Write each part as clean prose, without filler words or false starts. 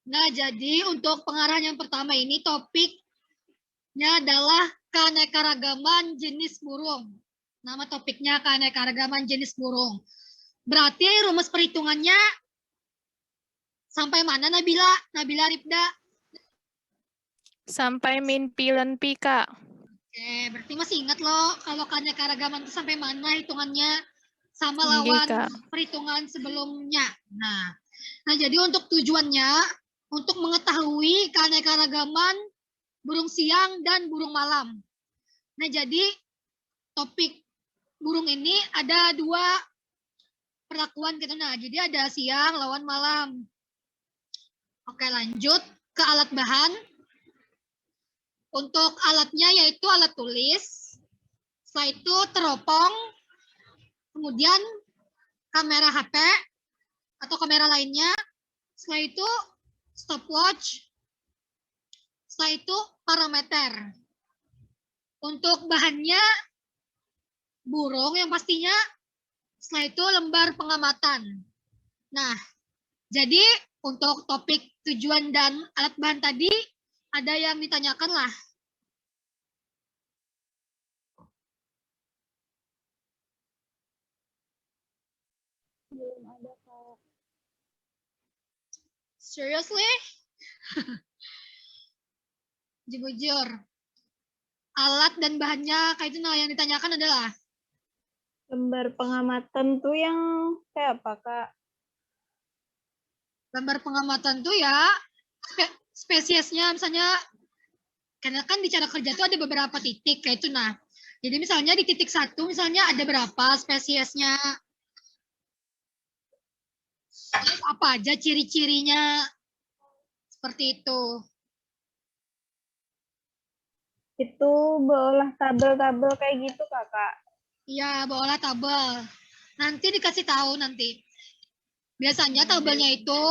Nah, jadi untuk pengarahan yang pertama ini topiknya adalah keanekaragaman jenis burung. Nama topiknya keanekaragaman jenis burung. Berarti rumus perhitungannya sampai mana Nabila? Nabila Rifda? Sampai min pi dan pi, Kak. Oke, berarti masih ingat loh kalau keanekaragaman itu sampai mana hitungannya sama Nggih, lawan Kak. perhitungan sebelumnya. Nah, jadi untuk tujuannya untuk mengetahui keanekaragaman burung siang dan burung malam. Nah, jadi topik burung ini ada dua perlakuan gitu. Nah, jadi ada siang lawan malam. Oke, lanjut ke alat bahan. Untuk alatnya yaitu alat tulis. Setelah itu teropong, kemudian kamera HP atau kamera lainnya. Setelah itu stopwatch. Setelah itu parameter. Untuk bahannya burung yang pastinya, setelah itu lembar pengamatan. Nah, jadi untuk topik tujuan dan alat bahan tadi ada yang ditanyakan lah. Belum ada, Kak. Seriously? Jujur. Alat dan bahannya kayak itu, nah yang ditanyakan adalah Lembar pengamatan tuh yang kayak apa, Kak? lembar pengamatan tuh ya spesiesnya, misalnya karena kan di cara kerja tuh ada beberapa titik kayak itu. Nah, jadi misalnya di titik 1 misalnya ada berapa spesiesnya, apa aja ciri-cirinya, seperti itu. Itu beolah tabel-tabel kayak gitu, Kakak. Iya, bawalah tabel. Nanti dikasih tahu nanti. Biasanya tabelnya itu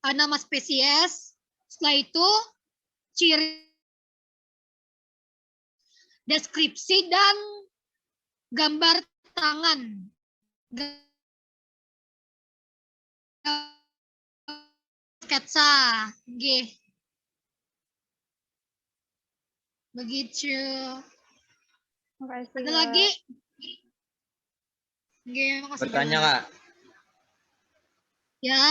nama spesies, setelah itu ciri, deskripsi, dan gambar tangan. Sketsa. G. Begitu. Makasih, Ada Kak. lagi? G, makasih. Bertanya, Kak. Ya,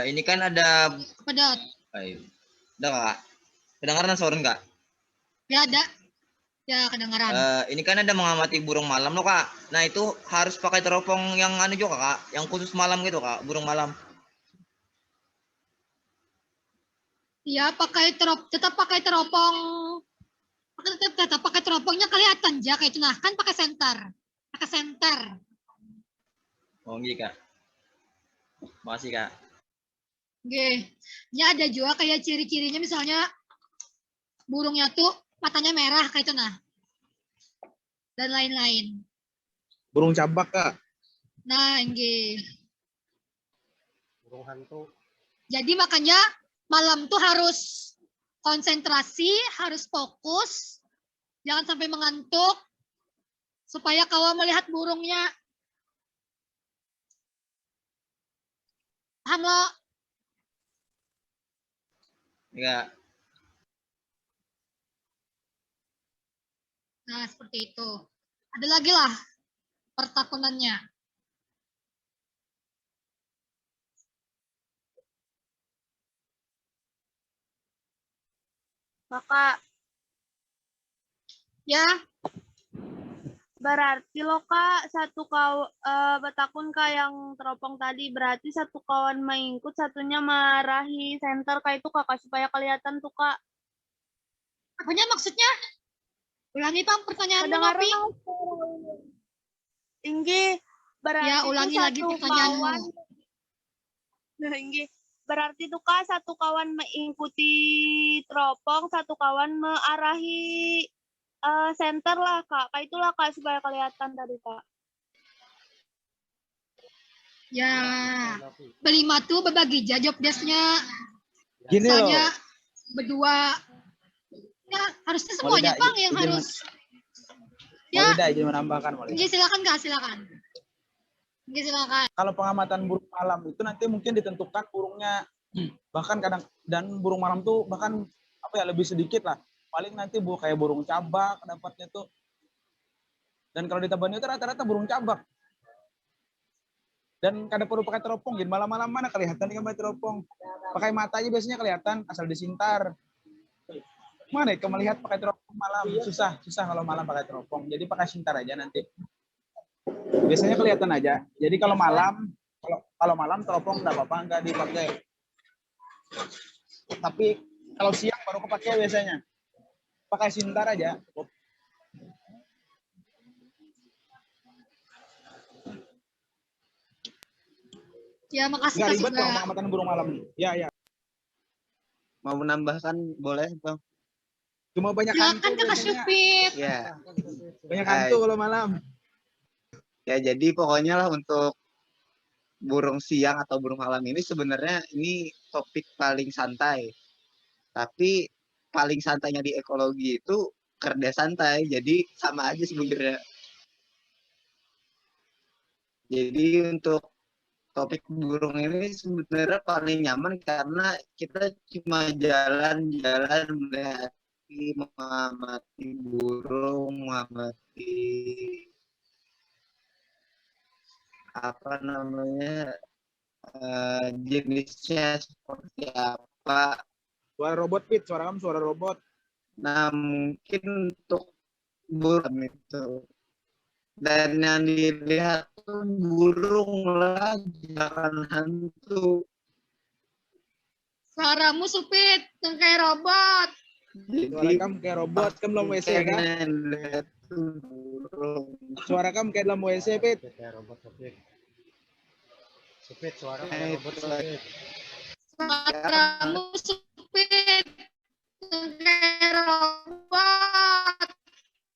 Ini kan ada... pedot. Udah, Kak. Kedengaran suara enggak? Ya, ada. Ya, kedengaran. Ini kan ada mengamati burung malam loh, Kak. Nah, itu harus pakai teropong yang anu juga, Kak. Yang khusus malam gitu, Kak. Burung malam. Iya, tetap pakai teropong. Tetap pakai teropongnya kelihatan aja kayak itu. Nah, kan pakai senter. Pakai senter. Oh, gitu, Kak. Makasih, Kak. Oke. Ya, ada juga kayak ciri-cirinya, misalnya burungnya tuh matanya merah kayak itu, nah. Dan lain-lain. Burung cabak, Kak. Nah, ini. Burung hantu. Jadi makanya malam tuh harus konsentrasi, harus fokus, jangan sampai mengantuk, supaya kau melihat burungnya. Paham lo? Ya. Nah, seperti itu. Ada lagi lah pertakunannya. Kakak, Ya, berarti lo, Kak, batakun, Kak, yang teropong tadi, berarti satu kawan mengikut, satunya marahi center, Kak, itu, Kakak, supaya kelihatan tuh, Kak. apanya maksudnya? Ulangi, Pam, pertanyaanmu, Kedengaran Nopi. Tinggi, berarti Ya, ulangi lagi pertanyaanmu. Nah, Inggi. Berarti tuh, Kak, satu kawan mengikuti teropong, satu kawan mengarahi center lah, Kak. Kak, itulah, Kak, supaya kelihatan tadi, Kak. Ya, berlima tuh berbagi aja job desk-nya. Gini loh. Misalnya berdua. Ya, harusnya semuanya, Maulida, Bang, yang izin, harus. Ya, Maulida, izin menambahkan, Maulida. Nggih, silakan, Kak, silakan. Nggih, silakan. Kalau pengamatan burung malam itu nanti mungkin ditentukan burungnya Bahkan kadang dan burung malam tuh bahkan apa ya lebih sedikit lah. Paling nanti kayak burung cabak dapatnya tuh. Dan kalau di Tapanuli itu rata-rata burung cabak. Dan kadang perlu pakai teropong. Jadi malam-malam mana kelihatan kan pakai teropong. Pakai mata aja biasanya kelihatan asal disintar. Mana ya melihat pakai teropong malam susah kalau malam pakai teropong. Jadi pakai sintar aja nanti. Biasanya kelihatan aja. Jadi kalau malam teropong enggak apa-apa enggak dipakai. Tapi kalau siang baru kepake biasanya. Pakai sintar aja. Ya, makasih Nggak Kak ribet Siva. kok pengamatan burung malam. Ya. Mau menambahkan boleh, Bang? Cuma banyak Silakan hantu Kakak biasanya. Syupit. Ya. Banyak hantu kalau malam. Ya, jadi pokoknya lah untuk burung siang atau burung malam ini sebenarnya ini topik paling santai. Tapi paling santainya di ekologi itu kerja santai. Jadi sama aja sebenarnya. Jadi untuk topik burung ini sebenarnya paling nyaman karena kita cuma jalan-jalan mengamati burung, mengamati apa namanya jenisnya seperti apa. Suara robot, Pit. Suara kamu suara robot. Nah, mungkin untuk burung itu. Dan yang dilihat tuh burung lah, jangan hantu. Suaramu Supit, yang kayak robot. Suara kamu kayak robot. Kamu belum WC kan? Pengen lihat tuh burung. Suara kamu kayak dalam WC, Pit. Kayak robot Supit. Supit suara Nah, kayak robot itu Supit. Suaramu Supit, yang kayak robot.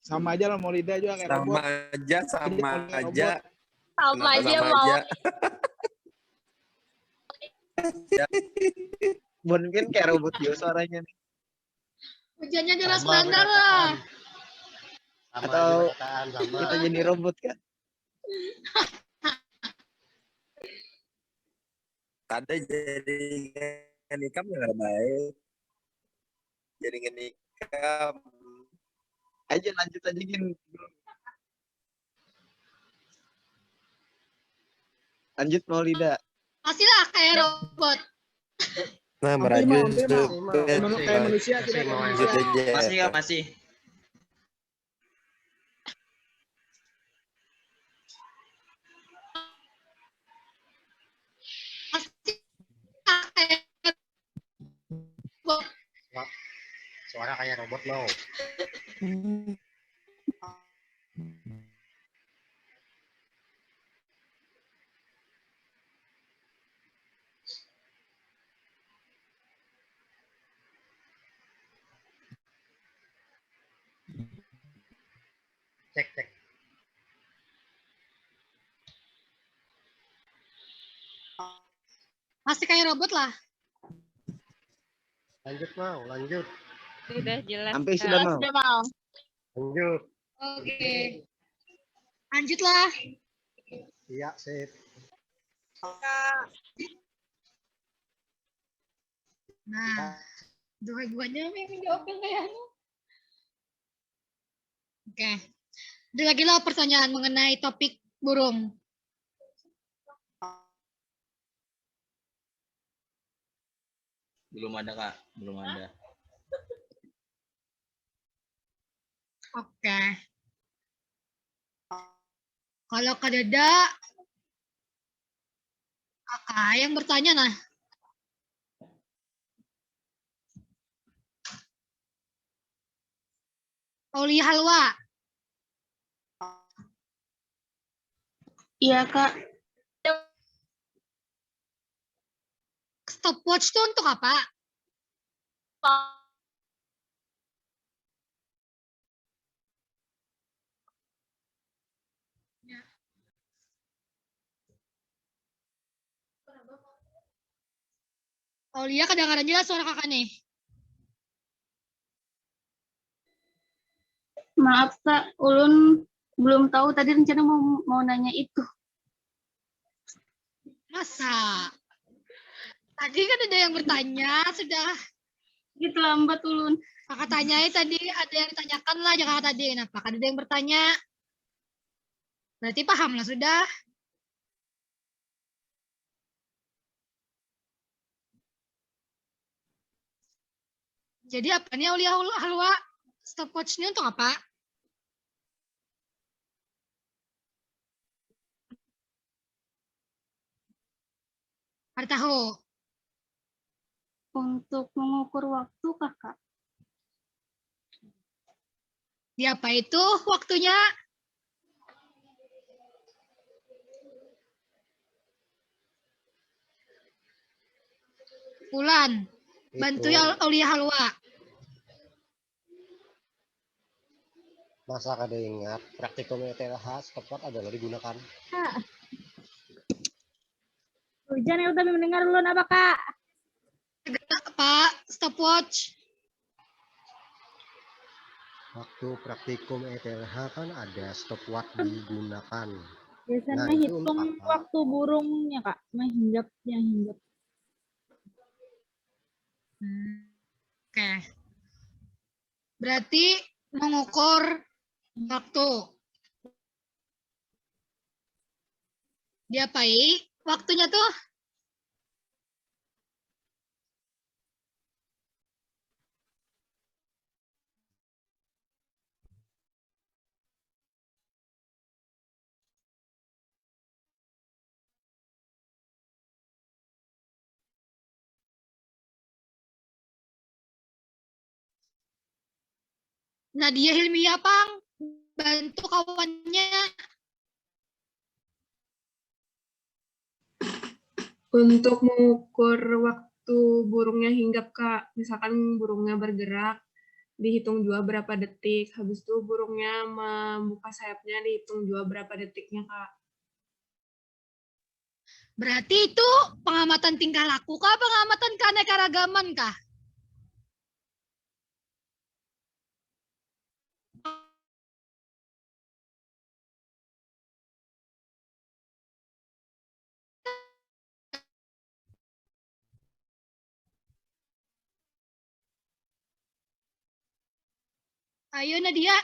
Sama aja lah mau lidah juga kayak robot. Sama aja. Sama Kenapa aja sama mau. aja? Mungkin kayak robot juga suaranya nih. Hujannya jelas Sama bandar lah. Sama Atau aja perkataan, sama. kita jadi robot kan? Ada jadi ngenikam ya nggak baik. Jadi ngenikam. Aja lanjut aja gini. Lanjut mau lidah. Pastilah kayak robot. Nah, Hampir merajut mau. Kayak manusia tidak kayak lanjut manusia. aja. Masih ya, masih. Pastilah kayak robot. Suara kayak robot lo. Cek. Pasti kayak robot lah. Lanjut mau, lanjut. Sudah jelas. Sampai Kak. sudah mau. Sudah mau. Lanjut. Oke. Lanjutlah. Iya, sip. Nah, dua guanya yang menjawab yang kayak anu. Oke. Ada lagi lah pertanyaan mengenai topik burung. Belum ada, Kak. Belum ada. Oke. Kalau Kak Deda, Kakak yang bertanya nah. Aulia Halwa. Iya, Kak. Stopwatch itu untuk apa? Aulia kadang-kadang jelas suara kakak nih. Maaf, Kak. Ulun belum tahu tadi rencana mau nanya itu. Masa? Tadi kan ada yang bertanya, sudah Gitu lambat ulun. kakak tanyai tadi, ada yang ditanyakan lah kakak tadi. Kenapa? Kan ada yang bertanya. Berarti paham lah sudah. Jadi apa nih Aulia Halwa? Stopwatch ini untuk apa? Ada tahu? Untuk mengukur waktu, Kakak. Di apa itu waktunya? Bulan. Bantu ya Aulia Halwa. Masa kada ingat praktikum ETH tepat adalah digunakan. Hujan ya udah mendengar ulun apa, Kak? Pak, stopwatch. Waktu praktikum ETH kan ada stopwatch digunakan. Biasanya Nah, itu hitung untuk apa? waktu burungnya, Kak. Menghingapnya hinggap. Oke. Berarti mengukur waktu. Diapai waktunya tuh? Nadia Hilmiah Pang, bantu kawannya. Untuk mengukur waktu burungnya hinggap, Kak, misalkan burungnya bergerak, dihitung juga berapa detik. Habis itu burungnya membuka sayapnya, dihitung juga berapa detiknya, Kak. Berarti itu pengamatan tingkah laku kah? Pengamatan keanekaragaman kah? Ayo Nadia.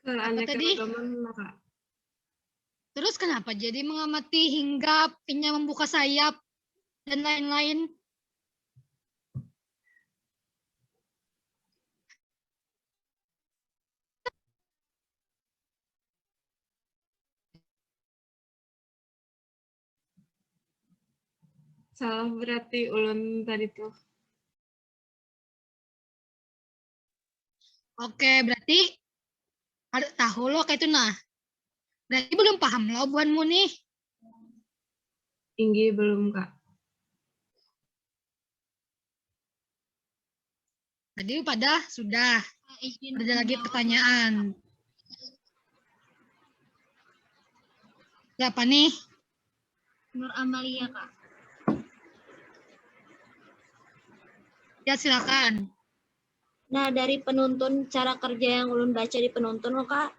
Keanekaragaman, Kak. Terus kenapa jadi mengamati hinggap, inya membuka sayap, dan lain-lain? Salah berarti ulun tadi tuh. Oke, berarti ada tahu lo kayak itu nah. Berarti belum paham lo buanmu nih. Tinggi belum, Kak? Tadi pada sudah. Ada lagi pertanyaan. Siapa nih? Nur Amalia, Kak. Ya silakan. Nah, dari penuntun, cara kerja yang ulun baca di penuntun loh, Kak.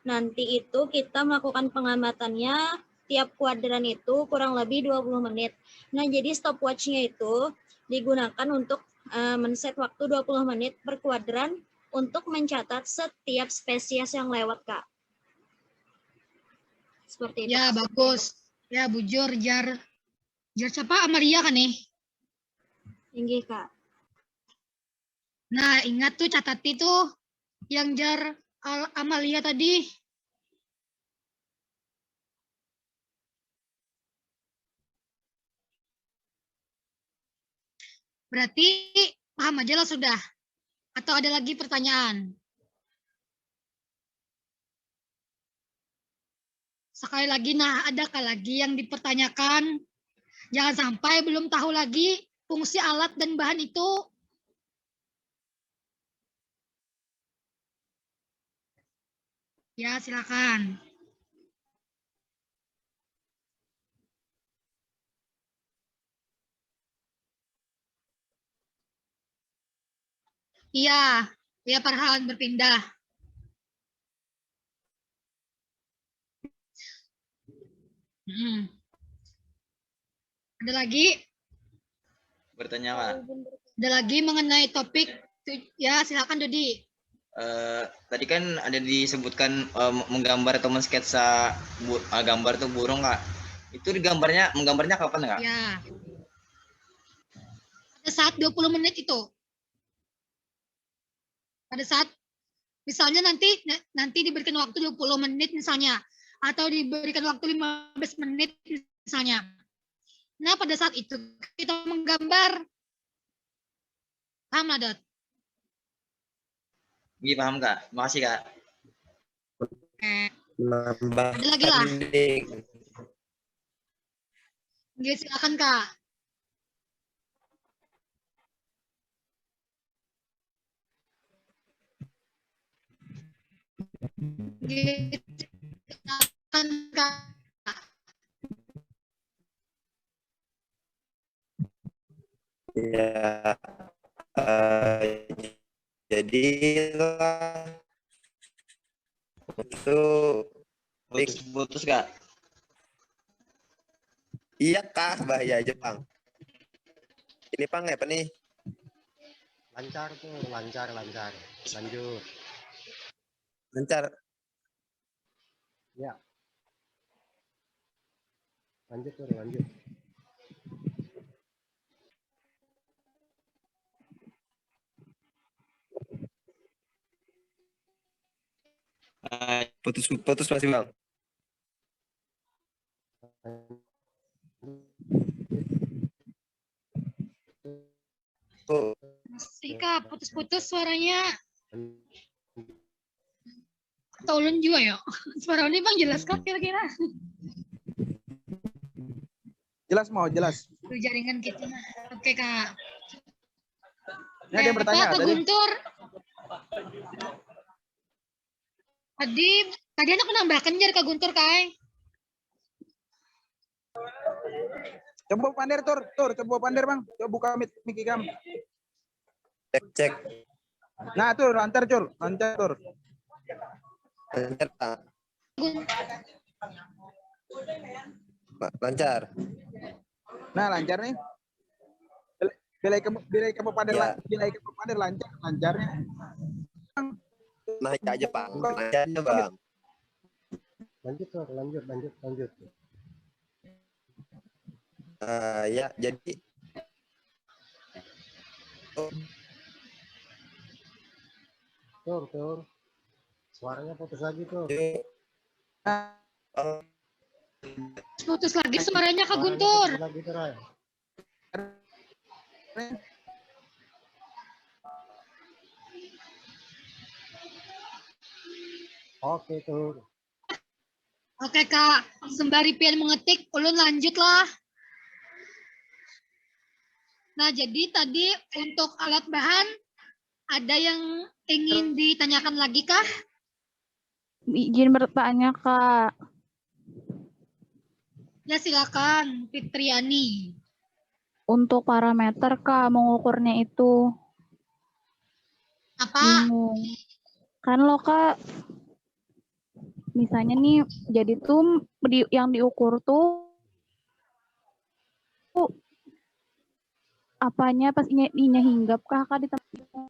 Nanti itu kita melakukan pengamatannya tiap kuadran itu kurang lebih 20 menit. Nah, jadi stopwatch-nya itu digunakan untuk men-set waktu 20 menit per kuadran untuk mencatat setiap spesies yang lewat, Kak. Seperti itu. Ya, bagus. Ya, bujur, jar. Jar siapa? Amalia kan nih? Tinggi, Kak. Nah, ingat tuh catat itu yang jar Amalia tadi. Berarti paham aja lah sudah. Atau ada lagi pertanyaan? Sekali lagi, nah adakah lagi yang dipertanyakan? Jangan sampai belum tahu lagi fungsi alat dan bahan itu. Ya, silakan. Iya, ya Farhan berpindah. Ada lagi? bertanya Kak. Ada lagi mengenai topik? Ya, silakan Dodi. Tadi kan ada disebutkan menggambar atau mensketsa gambar tuh burung Kak. Itu menggambarnya kapan Kak? Ya. Pada saat 20 menit itu. Pada saat misalnya nanti diberikan waktu 20 menit misalnya, atau diberikan waktu 15 menit misalnya. Nah, pada saat itu kita menggambar. Paham, Dot? Iya paham Kak. Makasih Kak. Nambah Ada lagi lah. pending. Oke, silakan Kak. Oke, silakan Kak. Ya, jadilah untuk Putus Kak. iya Kak, bahaya Jepang. Ini Pang apa nih? Lancar tuh, lancar. Lanjut. Lancar. Ya. Lanjut. Putus masih Bang. Oh, Masih Kak, putus-putus suaranya. Atau ulun juga ya? Suara ini Bang jelas Kak kira-kira? Jelas mau, jelas. Tuh jaringan kita. Oke Kak. Ini ada yang bertanya Kak tadi. Guntur. Tadi anak menambahkan jar Kak Guntur Kai. Coba pander coba pander Bang. Coba buka mic cam. cek. Nah, tuh lancar Tur. Lancar Pak. Lancar. Nah, lancar nih. Bilai kamu pander lancarnya. Naik aja Pak. Naik aja Bang. Lanjut. Ya, jadi Tur. Suaranya putus lagi tuh. Putus lagi suaranya Kak Guntur. Putus lagi Tur. Oke Tur. Oke Kak, sembari pian mengetik, ulun lanjutlah. Nah, jadi tadi untuk alat bahan, ada yang ingin ditanyakan lagi kah? Izin bertanya, Kak. Ya, silakan, Fitriani. Untuk parameter, Kak, mengukurnya itu. Apa? Bingung. Kan lo, Kak, misalnya nih, jadi tuh yang diukur tuh apanya pas ininya hinggap kah Kak di tempat?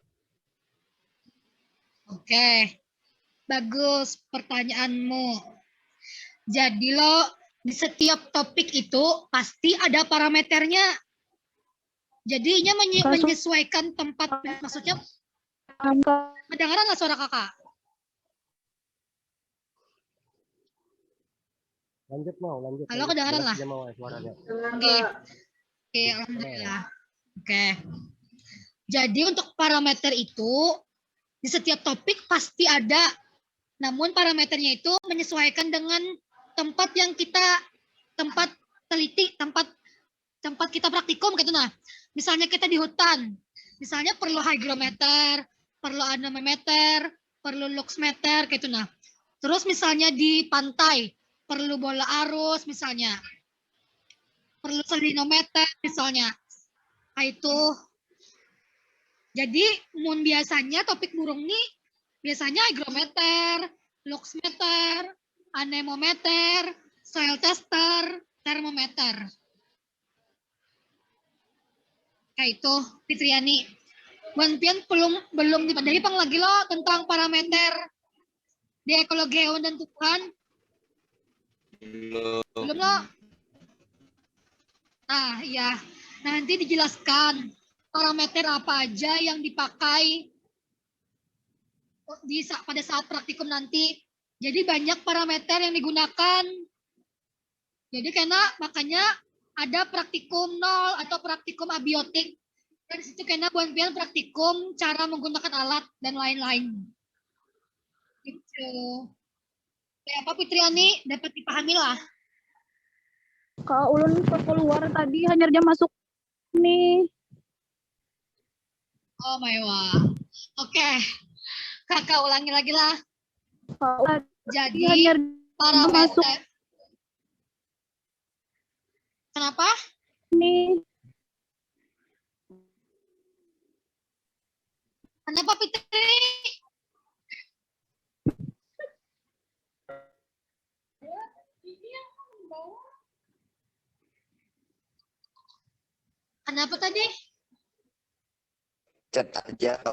Oke, bagus pertanyaanmu. Jadi lo di setiap topik itu pasti ada parameternya. Jadinya menyesuaikan tempat, maksudnya kedengaran nggak suara kakak? Lanjut. Halo, kedengaran lah. Oke, alhamdulillah. Oke. Jadi untuk parameter itu di setiap topik pasti ada. Namun parameternya itu menyesuaikan dengan tempat yang kita teliti, tempat kita praktikum gitu nah. Misalnya kita di hutan, misalnya perlu hygrometer, perlu anemometer, perlu luxmeter gitu nah. Terus misalnya di pantai, perlu bola arus misalnya. Perlu selinometer misalnya. Nah, itu. Jadi biasanya topik burung nih biasanya hygrometer, luxmeter, anemometer, soil tester, termometer. Kayak itu, Fitriani. Buan pian belum dipadahi pang lagi lo tentang parameter di ekologi hewan dan tumbuhan. Belum lo. Nah, iya. Nanti dijelaskan parameter apa aja yang dipakai pada saat praktikum nanti. Jadi banyak parameter yang digunakan. Jadi makanya ada praktikum 0 atau praktikum abiotik. Dan situ kena buat praktikum cara menggunakan alat dan lain-lain. Gitu. Kayak apa Fitriani dapat dipahami lah. Kak Ulun keluar tadi hanya jam masuk nih. Oh my wah. Oke. Kakak ulangi lagi lah. Jadi parameter. Kenapa? Nih. Kenapa Fitri? Kenapa tadi? Chat aja.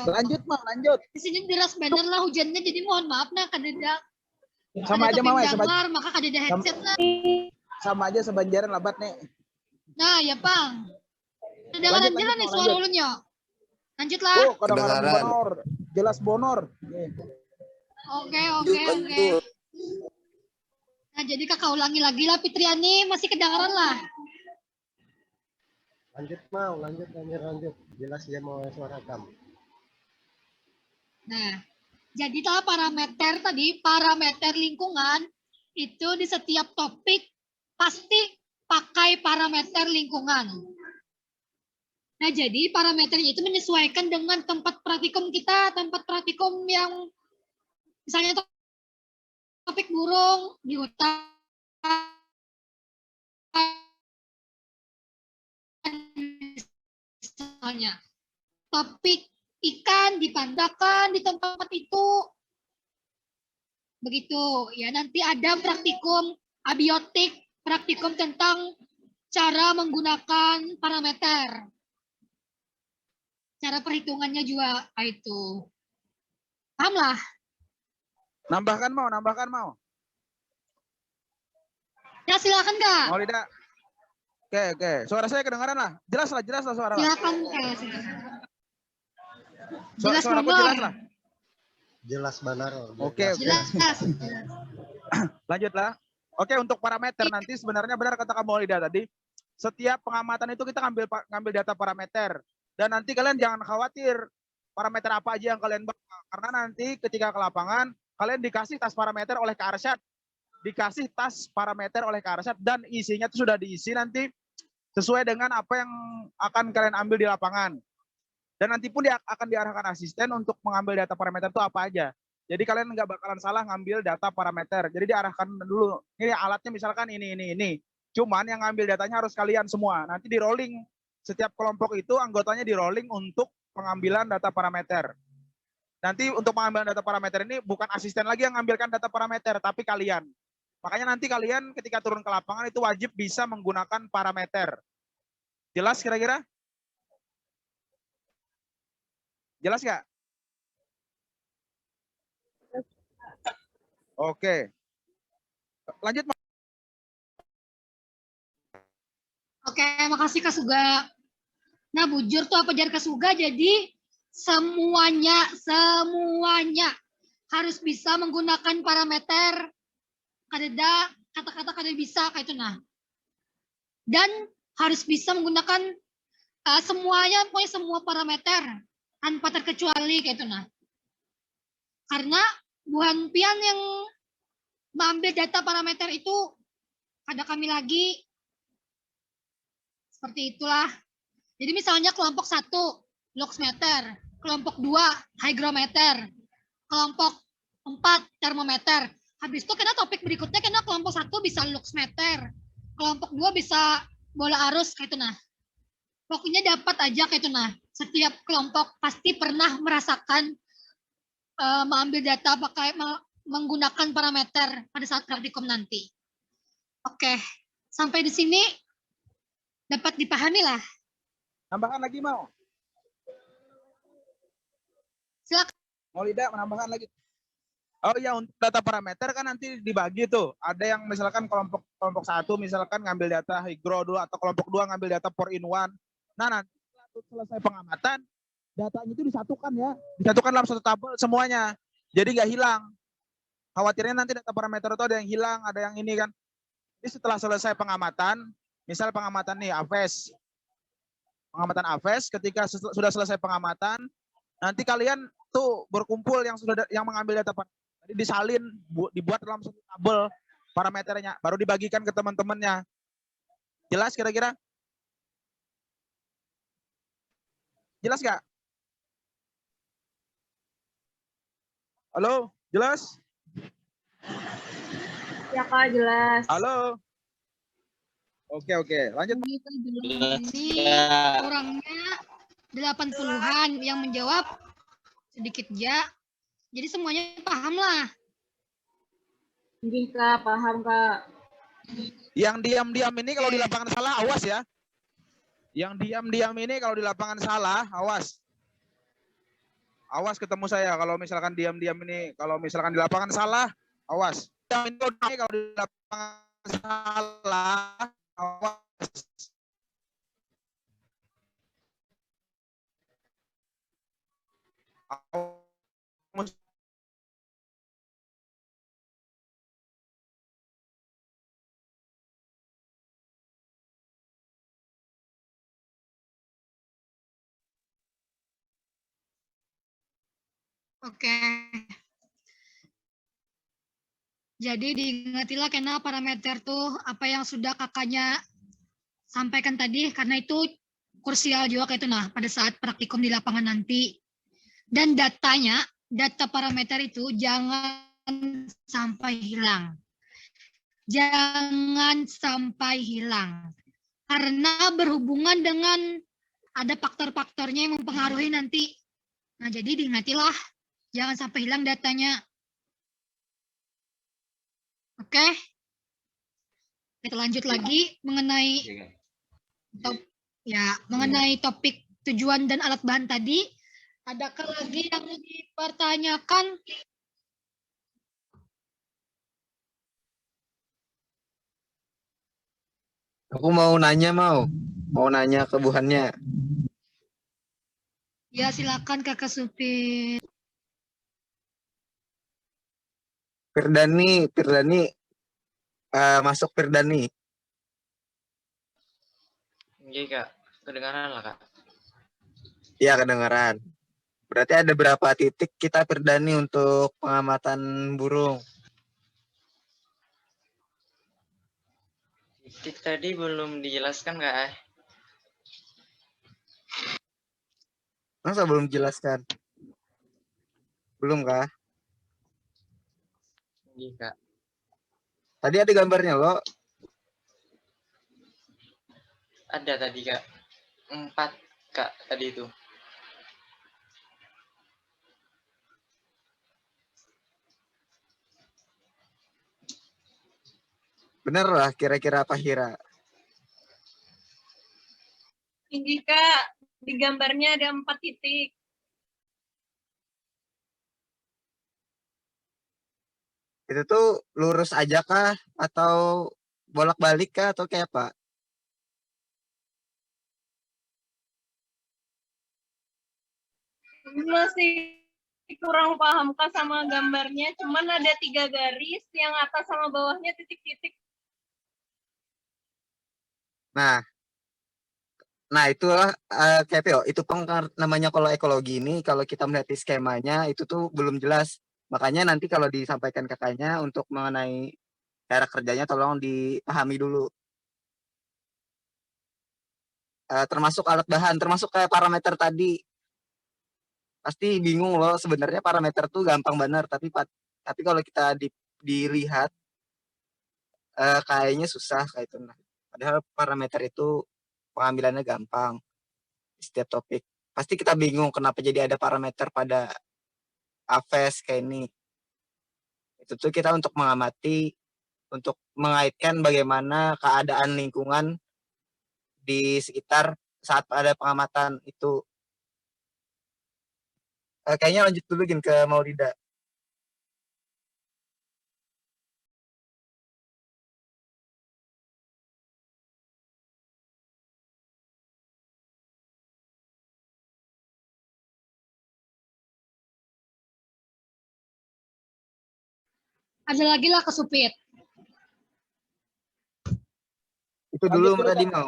Lanjut, Mang, lanjut. Di sini deras bener lah hujannya, jadi mohon maaf nah kadeda. Sama aja Mama, maka kadeda headset nah. Sama aja sebanjaran labat nih. Nah, ya, Pang. Kedengaran jelas nih suara ulunnya. Lanjutlah. Oh, kedengaran bonor. Jelas bonor. Oke. Nah, jadi kakak ulangi lagi lah Fitriani, masih kedengaran lah. Lanjut. Jelas dia mau suara kamu. Nah, jadi parameter lingkungan itu di setiap topik pasti pakai parameter lingkungan. Nah, jadi parameternya itu menyesuaikan dengan tempat praktikum kita, tempat praktikum yang misalnya topik burung di hutan, misalnya topik ikan dipandakan di tempat itu. Begitu ya, nanti ada praktikum abiotik, praktikum tentang cara menggunakan parameter. Cara perhitungannya juga itu. Paham lah? Nambahkan mau. Ya silakan Kak. Mau tidak? Oke. Suara saya kedengaran lah. Jelas lah suara. Silakan. Jelas suara benar. Jelas lah. Jelas benar. Oke. Jelas. Lanjutlah. Oke, untuk parameter nanti sebenarnya benar kata Kak Maulida tadi. Setiap pengamatan itu kita ngambil data parameter. Dan nanti kalian jangan khawatir parameter apa aja yang kalian bawa. Karena nanti ketika ke lapangan, kalian dikasih tas parameter oleh Kak Arsyad. Dan isinya itu sudah diisi nanti sesuai dengan apa yang akan kalian ambil di lapangan. Dan nanti pun akan diarahkan asisten untuk mengambil data parameter itu apa aja. Jadi kalian nggak bakalan salah ngambil data parameter. Jadi diarahkan dulu, ini alatnya misalkan ini. Cuman yang ngambil datanya harus kalian semua. Nanti di rolling. Setiap kelompok itu anggotanya di rolling untuk pengambilan data parameter. Nanti untuk pengambilan data parameter ini bukan asisten lagi yang mengambilkan data parameter, tapi kalian. Makanya nanti kalian ketika turun ke lapangan itu wajib bisa menggunakan parameter. Jelas kira-kira? Jelas nggak? Oke. Lanjut. Oke, makasih Kak Suga. Nah, bujur tuh apa jar Kak Suga, jadi semuanya harus bisa menggunakan parameter. Kadeda kata-kata kada bisa kayak itu nah. Dan harus bisa menggunakan semuanya, pokoknya semua parameter tanpa terkecuali kayak itu nah. Karena buhan pian yang mengambil data parameter itu ada kami lagi. Seperti itulah. Jadi misalnya kelompok 1 luxmeter, kelompok 2 hygrometer, kelompok 4 termometer. Habis itu kena topik berikutnya kena kelompok 1 bisa luxmeter, kelompok 2 bisa bola arus kayak itu nah. Pokoknya dapat aja kayak itu nah. Setiap kelompok pasti pernah merasakan mengambil data pakai menggunakan parameter pada saat praktikum nanti. Oke, sampai di sini dapat dipahami lah. Tambahkan lagi mau? Silakan. Mau Lida menambahkan lagi? Oh iya, untuk data parameter kan nanti dibagi tuh. Ada yang misalkan kelompok 1 misalkan ngambil data higro dulu, atau kelompok 2 ngambil data 4-in-1. Nah, nanti selesai pengamatan, datanya itu disatukan ya. Disatukan dalam satu tabel semuanya. Jadi nggak hilang. Khawatirnya nanti data parameter itu ada yang hilang, ada yang ini kan. Jadi setelah selesai pengamatan, misal pengamatan nih AVES. Pengamatan AVES, ketika sudah selesai pengamatan, nanti kalian tuh berkumpul yang mengambil data parameter. Jadi disalin, dibuat dalam satu tabel parameternya, baru dibagikan ke teman-temannya. Jelas kira-kira? Jelas nggak? Halo, jelas? Ya Kak, jelas. Halo. Oke, lanjut. Ini kurangnya 80-an, yang menjawab sedikit ya. Jadi semuanya paham lah. Mungkin Kak, paham Kak. Yang diam-diam ini kalau di lapangan salah, awas ya. Yang diam-diam ini kalau di lapangan salah, awas. Awas ketemu saya kalau misalkan diam-diam ini, kalau misalkan di lapangan salah, awas. Kalau di lapangan salah, awas. Awas. Oke. Jadi diingatilah karena parameter tuh apa yang sudah kakaknya sampaikan tadi, karena itu krusial juga kayak itu nah pada saat praktikum di lapangan nanti. Dan datanya, data parameter itu jangan sampai hilang. Jangan sampai hilang. Karena berhubungan dengan ada faktor-faktornya yang mempengaruhi nanti. Nah, jadi diingatilah jangan sampai hilang datanya. Oke. Kita lanjut lagi mengenai mengenai topik tujuan dan alat bahan tadi. Adakah lagi yang dipertanyakan? Aku mau nanya ke Buhannya. Ya, silakan Kakak Supir. Firdani, masuk Firdani. Iya Kak, kedengaran lah Kak. Iya, kedengaran. Berarti ada berapa titik kita Firdani untuk pengamatan burung? Titik tadi belum dijelaskan Kak. Masa belum dijelaskan? Belum kah? Iya Kak. Tadi ada gambarnya loh. Ada tadi Kak. 4 Kak tadi itu. Bener lah, kira-kira apa Hira? Tinggi Kak, di gambarnya ada 4 titik. Itu tuh lurus aja kah? Atau bolak-balik kah? Atau kayak apa? Masih kurang paham Kak sama gambarnya. Cuman ada 3 garis, yang atas sama bawahnya titik-titik. Nah itulah KPO. Itu namanya kalau ekologi ini, kalau kita melihat di skemanya, itu tuh belum jelas. Makanya nanti kalau disampaikan kakaknya untuk mengenai cara kerjanya, tolong dipahami dulu. Termasuk alat bahan, termasuk kayak parameter tadi. Pasti bingung loh, sebenarnya parameter tuh gampang benar, tapi kalau kita dilihat kayaknya susah kayak itu. Padahal parameter itu pengambilannya gampang di setiap topik. Pasti kita bingung kenapa jadi ada parameter pada AVES kayak ini. Itu tuh kita untuk mengamati, untuk mengaitkan bagaimana keadaan lingkungan di sekitar saat ada pengamatan itu. Kayaknya lanjut dulu Gin ke Maulida. Ada lagi lah ke Supit. Itu dulu Mbak Dino.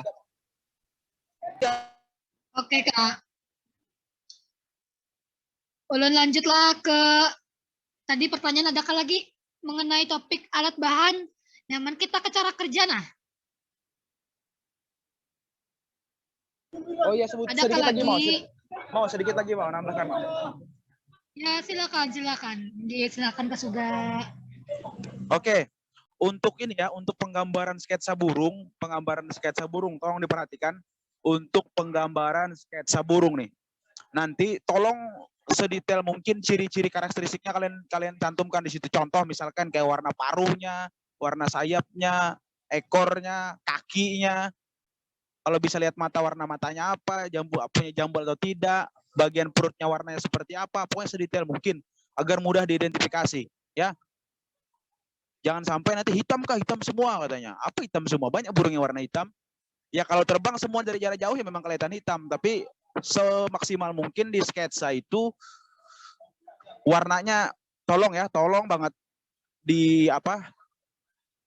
Oke Kak. Ulun lanjutlah ke tadi pertanyaan adakah lagi mengenai topik alat bahan nyaman kita ke cara kerja nah. Oh iya, sebut Adakah sedikit lagi mau. lagi? Mau sedikit lagi mau nambahkan mau. Ya silakan. Silakan Kak Suga. Oke. Untuk ini ya, untuk penggambaran sketsa burung, tolong diperhatikan untuk penggambaran sketsa burung nih. Nanti tolong sedetail mungkin ciri-ciri karakteristiknya kalian cantumkan di situ. Contoh misalkan kayak warna paruhnya, warna sayapnya, ekornya, kakinya. Kalau bisa lihat mata, warna matanya apa, punya jambul atau tidak, bagian perutnya warnanya seperti apa, pokoknya sedetail mungkin agar mudah diidentifikasi, ya. Jangan sampai nanti hitam semua katanya. Apa hitam semua? Banyak burung yang warna hitam. Ya kalau terbang semua dari jarak jauh ya memang kelihatan hitam, tapi semaksimal mungkin di sketsa itu warnanya tolong banget di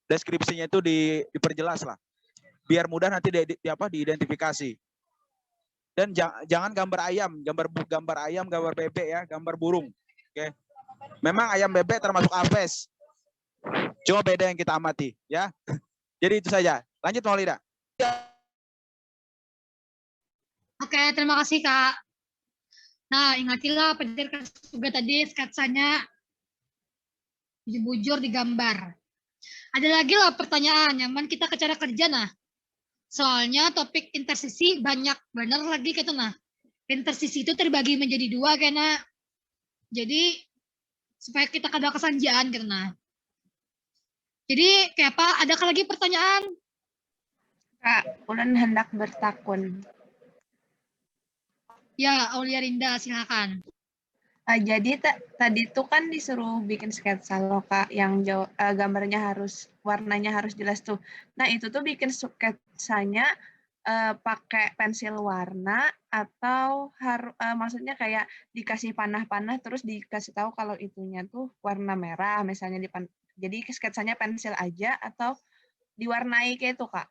deskripsinya itu diperjelas lah. Biar mudah nanti diidentifikasi. Dan jangan gambar ayam, gambar bebek ya, gambar burung. Oke. Memang ayam bebek termasuk aves. Cuma beda yang kita amati, ya. Jadi itu saja. Lanjut Maulida. Oke, terima kasih Kak. Nah, ingatilah pendengar juga tadi sketsanya bujur digambar. Ada lagi lah pertanyaan, nyaman kita ke cara kerja nah. Soalnya topik intersisi banyak benar lagi gitu nah. Intersisi itu terbagi menjadi dua karena jadi supaya kita kada kesanjaan karena. Jadi kayak apa? Adakah lagi pertanyaan? Kak, ulun hendak bertakun. Ya, Aulia Rinda, silakan. Jadi tadi tuh kan disuruh bikin sketsa loh Kak, yang gambarnya warnanya harus jelas tuh. Nah itu tuh bikin sketsanya pakai pensil warna atau maksudnya kayak dikasih panah-panah terus dikasih tahu kalau itunya tuh warna merah misalnya jadi sketsanya pensil aja atau diwarnai kayak itu Kak?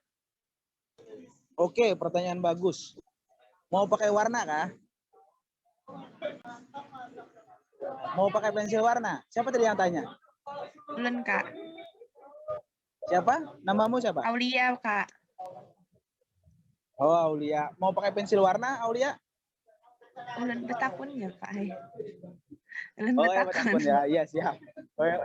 Oke, pertanyaan bagus. Mau pakai warna kah? Mau pakai pensil warna? Siapa tadi yang tanya? Ulun Kak. Siapa? Namamu siapa? Aulia Kak. Oh, Aulia. Mau pakai pensil warna, Aulia? Ulun bertakun ya Kak. Ulun Oh ya, bertakun. ya, iya siap. Oh, ya.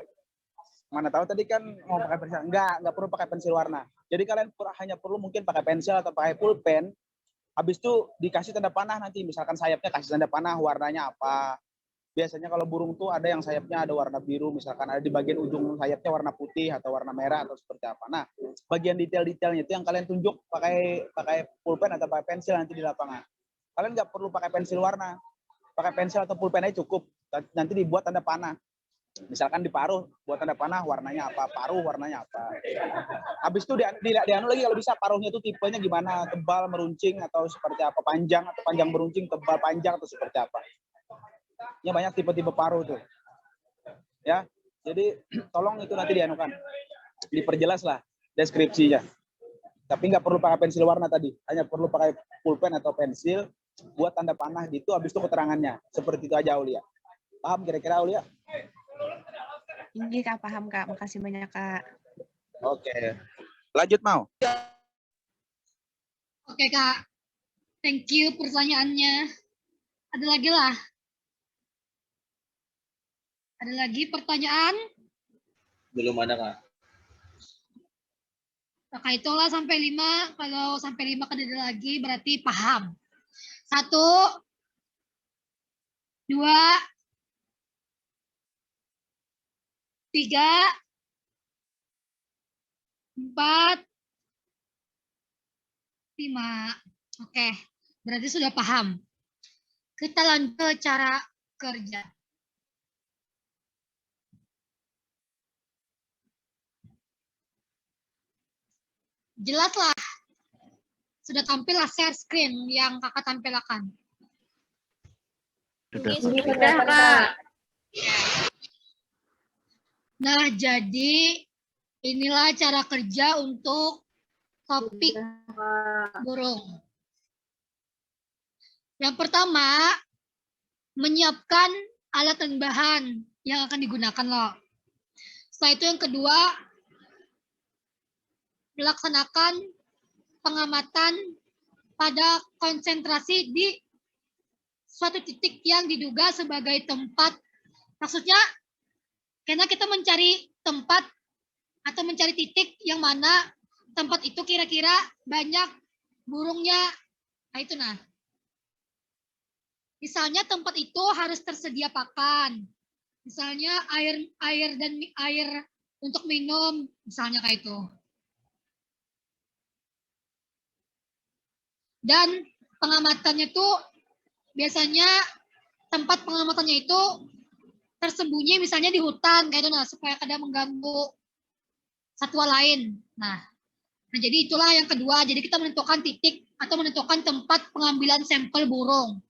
Mana tahu tadi kan mau pakai pensil. Enggak perlu pakai pensil warna. Jadi kalian hanya perlu mungkin pakai pensil atau pakai pulpen. Habis itu dikasih tanda panah nanti. Misalkan sayapnya kasih tanda panah warnanya apa. Biasanya kalau burung tuh ada yang sayapnya ada warna biru, misalkan ada di bagian ujung sayapnya warna putih atau warna merah atau seperti apa. Nah, bagian detail-detailnya itu yang kalian tunjuk pakai pulpen atau pakai pensil nanti di lapangan. Kalian nggak perlu pakai pensil warna. Pakai pensil atau pulpen aja cukup. Nanti dibuat tanda panah. Misalkan di paruh, buat tanda panah warnanya apa, paruh warnanya apa. Habis itu dianu lagi kalau bisa paruhnya itu tipenya gimana, tebal, meruncing atau seperti apa, panjang atau panjang meruncing, tebal, panjang atau seperti apa. Ya banyak tipe-tipe paruh tuh. Ya, jadi tolong itu nanti dianukan, diperjelas lah deskripsinya. Tapi nggak perlu pakai pensil warna tadi, hanya perlu pakai pulpen atau pensil buat tanda panah gitu. Habis itu keterangannya seperti itu aja Aulia. Paham kira-kira Aulia? Iya Kak, paham Kak. Makasih banyak Kak. Oke. Lanjut mau. Oke Kak, thank you pertanyaannya. Ada lagi lah. Ada lagi pertanyaan? Belum ada Kak. Maka itulah sampai 5. Kalau sampai 5 kan ada lagi berarti paham. 1, 2, 3, 4, 5. Oke, berarti sudah paham. Kita lanjut ke cara kerja. Jelaslah. Sudah tampillah share screen yang kakak tampilkan. Sudah, Kak. Nah, jadi inilah cara kerja untuk topik burung. Yang pertama, menyiapkan alat dan bahan yang akan digunakan loh. Setelah itu yang kedua, melaksanakan pengamatan pada konsentrasi di suatu titik yang diduga sebagai tempat. Maksudnya, karena kita mencari tempat atau mencari titik yang mana tempat itu kira-kira banyak burungnya. Nah, itu nah. Misalnya tempat itu harus tersedia pakan. Misalnya air untuk minum, misalnya kayak itu. Dan pengamatannya itu biasanya tempat pengamatannya itu tersembunyi misalnya di hutan kayak itu nah, supaya tidak mengganggu satwa lain. Nah, jadi itulah yang kedua. Jadi kita menentukan titik atau menentukan tempat pengambilan sampel burung.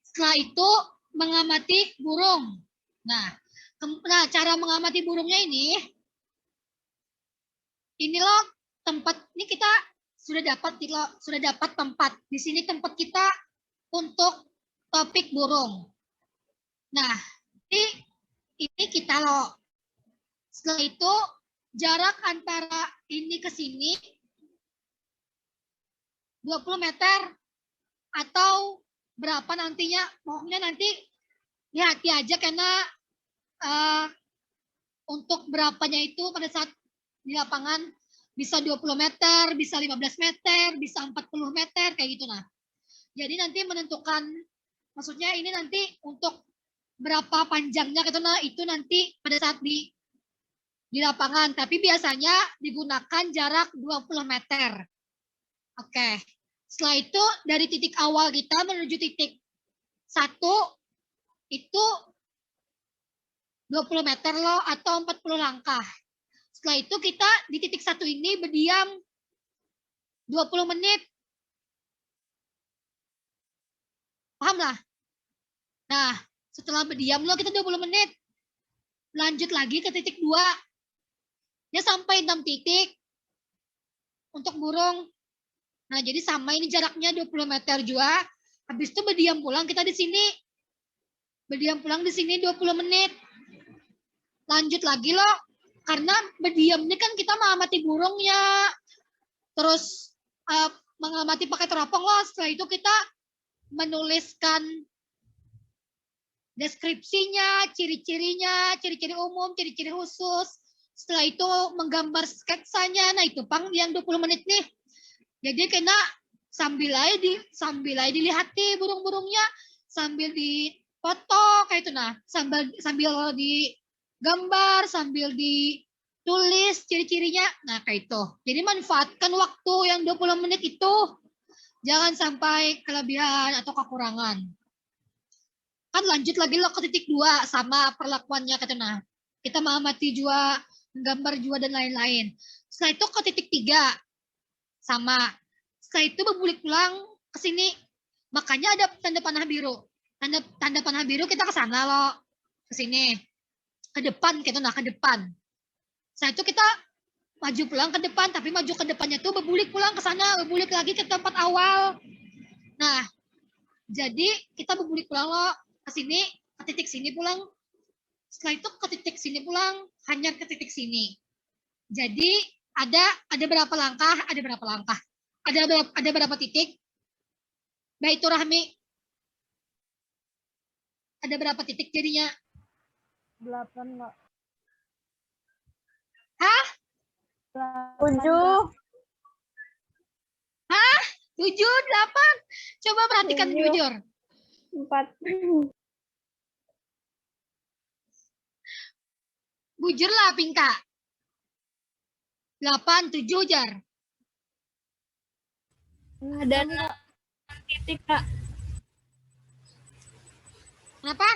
Setelah itu mengamati burung. Nah, cara mengamati burungnya ini loh tempat ini kita sudah dapat tempat. Di sini tempat kita untuk topik burung. Nah, ini kita loh. Setelah itu jarak antara ini ke sini 20 meter atau berapa nantinya. Pokoknya nanti hati aja karena untuk berapanya itu pada saat di lapangan bisa 20 meter, bisa 15 meter, bisa 40 meter, kayak gitu nah. Jadi nanti menentukan, maksudnya ini nanti untuk berapa panjangnya gitu nah, itu nanti pada saat di lapangan. Tapi biasanya digunakan jarak 20 meter. Oke. Setelah itu dari titik awal kita menuju titik 1 itu 20 meter loh atau 40 langkah. Setelah itu kita di titik 1 ini berdiam 20 menit. Paham lah? Nah, setelah berdiam loh kita 20 menit. Lanjut lagi ke titik 2. Ya sampai 6 titik untuk burung. Nah, jadi sama ini jaraknya 20 meter juga. Habis itu berdiam pulang kita di sini. Berdiam pulang di sini 20 menit. Lanjut lagi loh. Karena berdiam ini kan kita mengamati burungnya. Terus mengamati pakai teropong loh. Setelah itu kita menuliskan deskripsinya, ciri-cirinya, ciri-ciri umum, ciri-ciri khusus. Setelah itu menggambar sketsanya. Nah, itu pang yang 20 menit nih. Jadi kena sambil aja dilihati burung-burungnya, sambil dipoto kayak itu nah, sambil digambar, sambil ditulis ciri-cirinya. Nah, kayak itu. Jadi manfaatkan waktu yang 20 menit itu. Jangan sampai kelebihan atau kekurangan. Kan lanjut lagi lo ke titik 2 sama perlakuannya kayak itu nah. Kita mengamati juga, menggambar juga dan lain-lain. Setelah itu ke titik 3 sama. Setelah itu berbulik pulang ke sini. Makanya ada tanda panah biru. Tanda panah biru kita ke sana loh. Ke sini. Ke depan gitu nah, ke depan. Setelah itu kita maju pulang ke depan, tapi maju ke depannya tuh berbulik pulang ke sana, berbulik lagi ke tempat awal. Nah, jadi kita berbulik pulang loh ke sini, ke titik sini pulang. Setelah itu ke titik sini pulang, hanya ke titik sini. Jadi ada berapa langkah? Ada berapa langkah? Ada berapa titik? Baik itu Rahmi. Ada berapa titik jadinya? 8, Kak. Hah? 7. Hah? 7, 8? Coba perhatikan 7. jujur. 4. Bujur lah, Pinka. 8, 7, Jar. Ada 6 titik, Kak. Kenapa?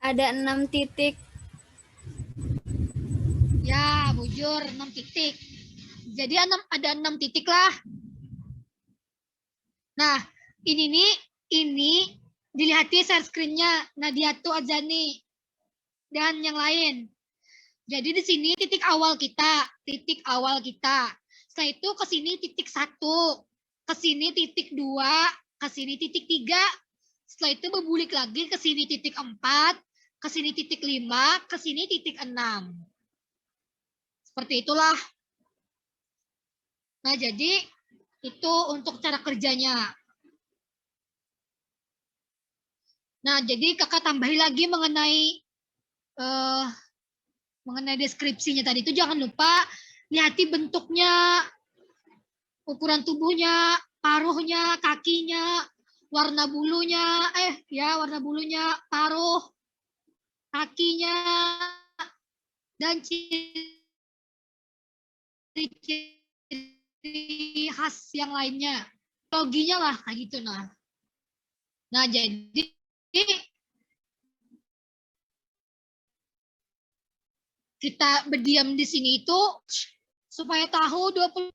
Ada 6 titik. Ya, bujur 6 titik. Jadi ada 6 titik lah. Nah, ini dilihat di share screen-nya Nadiatu Azani dan yang lain. Jadi di sini titik awal kita. Setelah itu ke sini titik 1, ke sini titik 2, ke sini titik 3. Setelah itu berbulik lagi ke sini titik 4, ke sini titik 5, ke sini titik 6. Seperti itulah. Nah, jadi itu untuk cara kerjanya. Nah, jadi kakak tambahi lagi mengenai deskripsinya tadi itu, jangan lupa lihati bentuknya, ukuran tubuhnya, paruhnya, kakinya, warna bulunya, warna bulunya, paruh, kakinya, dan ciri khas yang lainnya. Loginya lah kayak gitu nah. Nah, jadi kita berdiam di sini itu supaya tahu 20.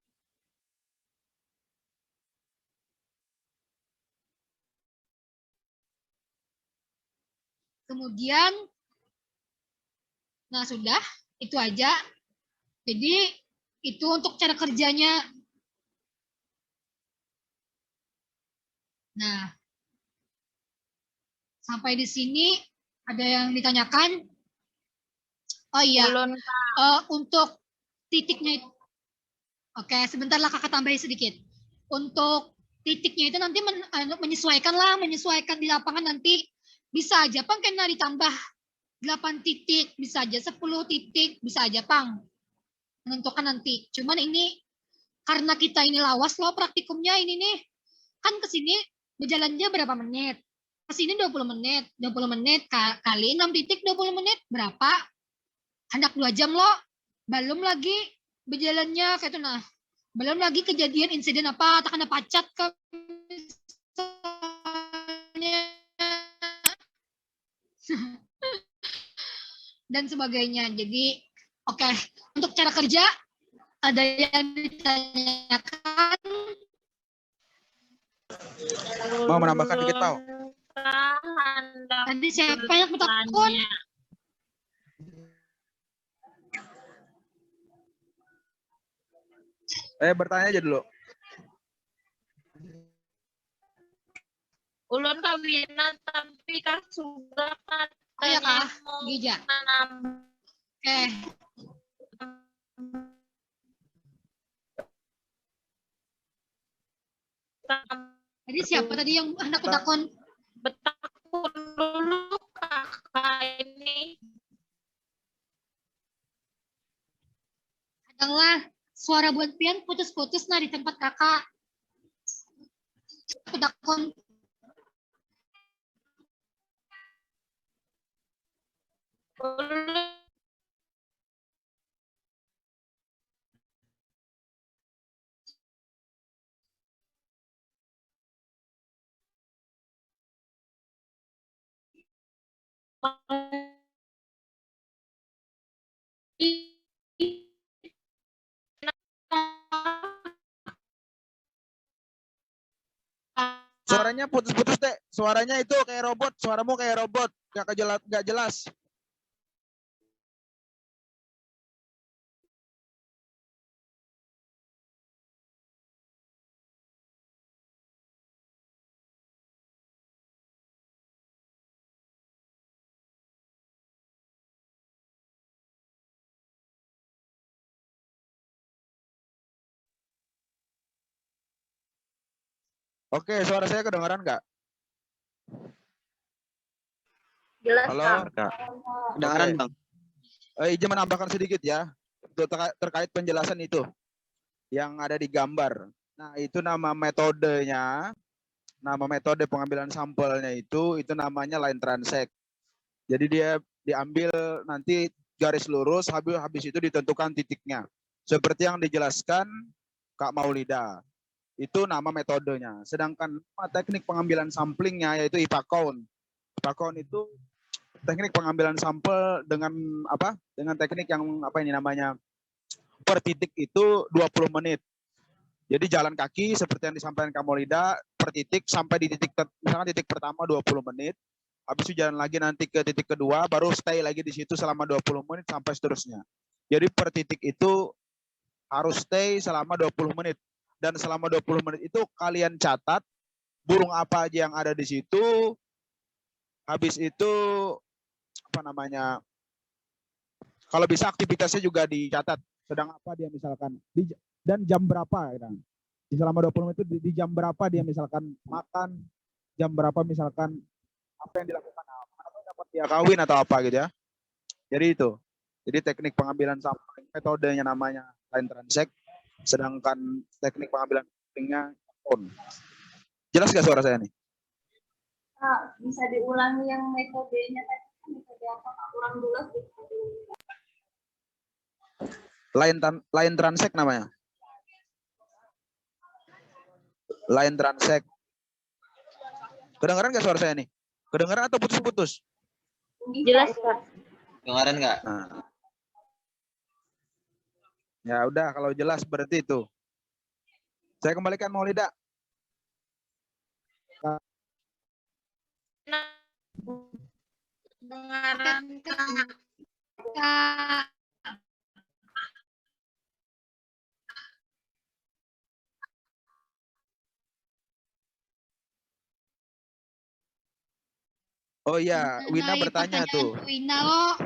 Kemudian, nah sudah, itu aja. Jadi itu untuk cara kerjanya. Nah, sampai di sini ada yang ditanyakan? Oh iya, untuk titiknya itu. Oke, sebentar lah kakak tambahin sedikit. Untuk titiknya itu nanti menyesuaikan di lapangan nanti. Bisa aja Pang kena ditambah 8 titik, bisa aja 10 titik, bisa aja Pang. Menentukan nanti. Cuman ini karena kita ini lawas loh praktikumnya ini nih. Kan ke sini berjalannya berapa menit? Ke sini 20 menit. 20 menit kali 6 titik 20 menit berapa? Hendak 2 jam loh. Belum lagi berjalannya kayak itu nah. Belum lagi kejadian insiden apa, tak kena pacat ke dan sebagainya. Jadi oke, untuk cara kerja ada yang ditanyakan? Mau menambahkan dikit, Pau? Tadi siapa yang bertakun? Bertanya aja dulu. Ulun kawinan tapi Kak Suga katanya mau Gija. Jadi siapa tadi yang hendak bertakun? Bertakun dulu kakak ini. Adalah suara buat pian putus-putus nah di tempat kakak. Bertakun. Suaranya putus-putus, Dek. Suaranya itu kayak robot. Suaramu kayak robot. Nggak jelas. Oke, suara saya kedengaran nggak? Jelas, Halo? Kak. Kedengaran, Oke. Bang. Izin menambahkan sedikit ya, untuk terkait penjelasan itu yang ada di gambar. Nah, itu nama metodenya, nama metode pengambilan sampelnya itu namanya line transect. Jadi dia diambil nanti garis lurus, habis itu ditentukan titiknya. Seperti yang dijelaskan Kak Maulida. Itu nama metodenya. Sedangkan teknik pengambilan samplingnya yaitu IPA count. IPA count itu teknik pengambilan sampel dengan apa? Dengan teknik yang apa ini namanya? Per titik itu 20 menit. Jadi jalan kaki seperti yang disampaikan Kak Maulida per titik sampai di titik misalkan titik pertama 20 menit. Habis itu jalan lagi nanti ke titik kedua baru stay lagi di situ selama 20 menit sampai seterusnya. Jadi per titik itu harus stay selama 20 menit. Dan selama 20 menit itu kalian catat burung apa aja yang ada di situ. Habis itu apa namanya? Kalau bisa aktivitasnya juga dicatat. Sedang apa dia misalkan dan jam berapa gitu. Di selama 20 menit itu di jam berapa dia misalkan makan, jam berapa misalkan apa yang dilakukan atau dapat dia kawin atau apa gitu ya. Jadi itu. Jadi teknik pengambilan sampling metodenya namanya line transect. Sedangkan teknik pengambilan sampingnya on. Jelas gak suara saya nih? Bisa diulangi yang metodenya tadi, metode apa? Ulang dulu. Line transect namanya. Line transect. Kedengeran gak suara saya nih? Kedengeran atau putus-putus? Jelas, Kak. Kedengaran nggak? Nah. Ya udah kalau jelas berarti itu. Saya kembalikan Maulida. Kedengaran, Kak. Oh iya, Wina Mengenai bertanya pertanyaan tuh. Wina lo,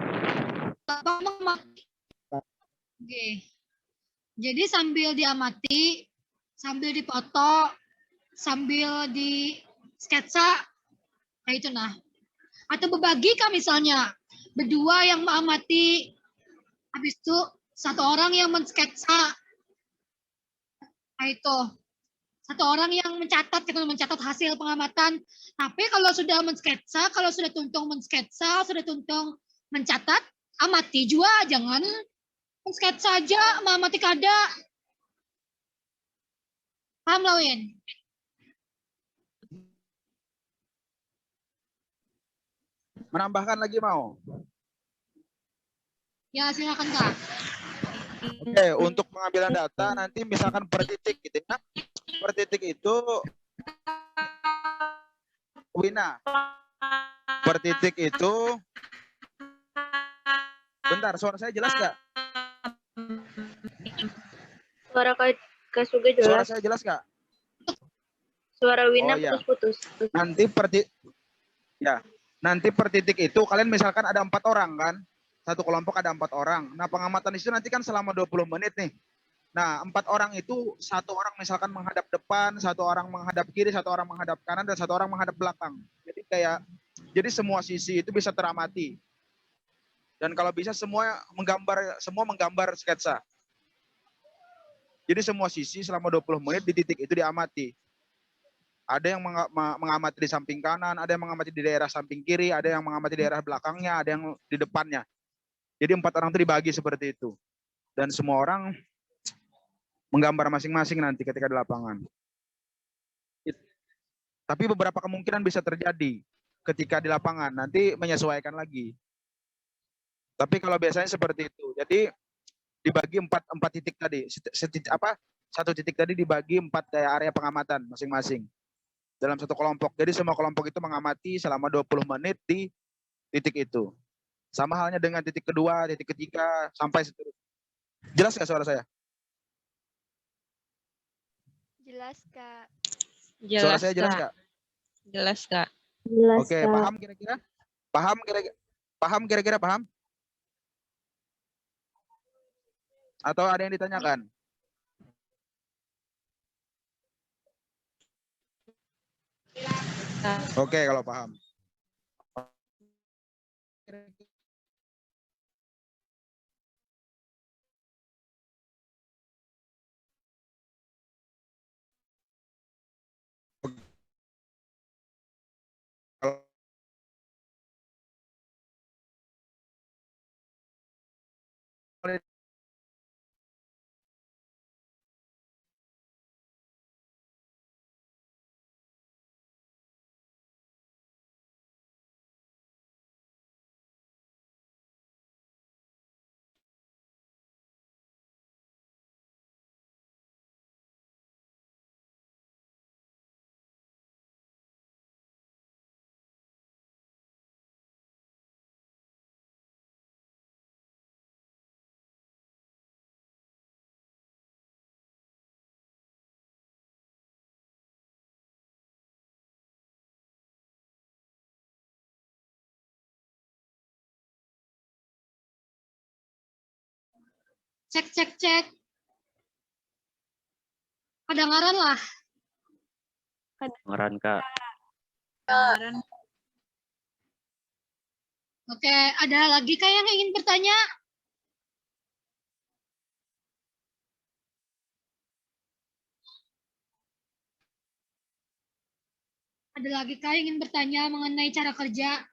Bapak mengamati. Oke. Jadi sambil diamati, sambil dipoto, sambil di sketsa, kayak itu nah. Atau berbagi kan misalnya, berdua yang mengamati, habis itu satu orang yang mensketsa, nah itu. Satu orang yang mencatat, kita mencatat hasil pengamatan. Tapi kalau sudah mensketsa, kalau sudah tuntung mensketsa, sudah tuntung mencatat, amati juga, jangan mensketsa aja, mengamati kada. Paham Lawin? Menambahkan lagi mau? Ya silakan Kak. Oke, untuk pengambilan data nanti misalkan per titik gitu ya. Per titik itu Wina. Per titik itu bentar, suara saya jelas nggak? Suara Kak Suga Suara jelas. saya jelas nggak? Suara Wina Oh, iya. putus-putus. Nanti nanti per titik itu kalian misalkan ada 4 orang kan? Satu kelompok ada 4 orang. Nah, pengamatan itu nanti kan selama 20 menit nih. Nah, 4 orang itu satu orang misalkan menghadap depan, satu orang menghadap kiri, satu orang menghadap kanan, dan satu orang menghadap belakang. Jadi semua sisi itu bisa teramati. Dan kalau bisa semua menggambar sketsa. Jadi semua sisi selama 20 menit di titik itu diamati. Ada yang mengamati di samping kanan, ada yang mengamati di daerah samping kiri, ada yang mengamati di daerah belakangnya, ada yang di depannya. Jadi 4 orang itu dibagi seperti itu. Dan semua orang menggambar masing-masing nanti ketika di lapangan. Tapi beberapa kemungkinan bisa terjadi ketika di lapangan. Nanti menyesuaikan lagi. Tapi kalau biasanya seperti itu. Jadi dibagi 4 titik tadi. Satu titik tadi dibagi 4 area pengamatan masing-masing. Dalam satu kelompok. Jadi semua kelompok itu mengamati selama 20 menit di titik itu. Sama halnya dengan titik kedua, titik ketiga, sampai seterusnya. Jelas nggak suara saya? Jelas, Kak. Suara saya jelas nggak? Jelas, Kak. Jelas, Oke, Kak. paham kira-kira? Paham kira-kira paham? Atau ada yang ditanyakan? Oke, kalau paham. Cek, cek, cek. Kedengaran lah. Kedengaran, Kak. Oke, ada lagi kah yang ingin bertanya? Ada lagi kah yang ingin bertanya mengenai cara kerja?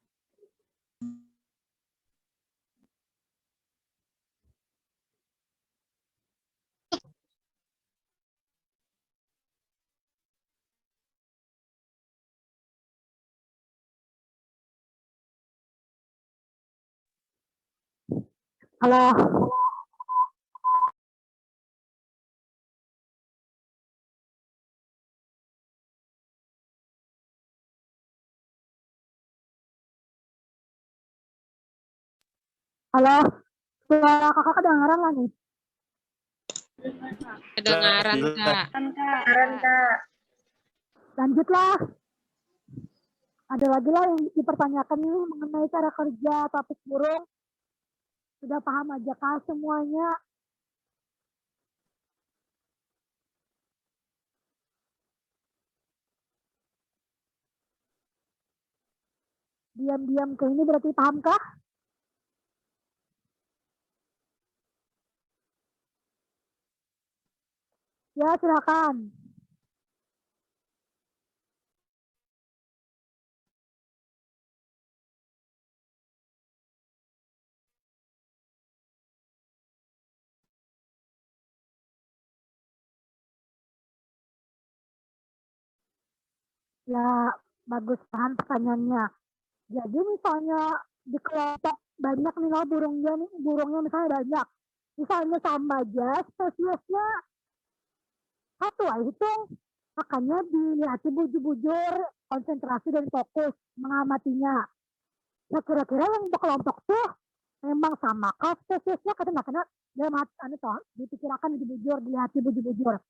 Halo. Halo. Suara kakak kedengaran lah nih. Kedengaran, Kak. Lanjutlah. Ada lagi lah yang dipertanyakan nih mengenai cara kerja topik burung. Sudah paham aja kah semuanya? Diam-diam ke ini berarti paham kah? Ya, silakan. Ya, bagus paham pertanyaannya. Jadi misalnya di kelompok banyak nih loh burungnya misalnya banyak. Misalnya sama aja spesiesnya satu lah hitung. Makanya dilihat bujur-bujur, konsentrasi dan fokus mengamatinya. Nah kira-kira yang berkelompok tuh memang sama kah spesiesnya? Karena dalam hati dipikirkan bujur, dilihat bujur-bujur.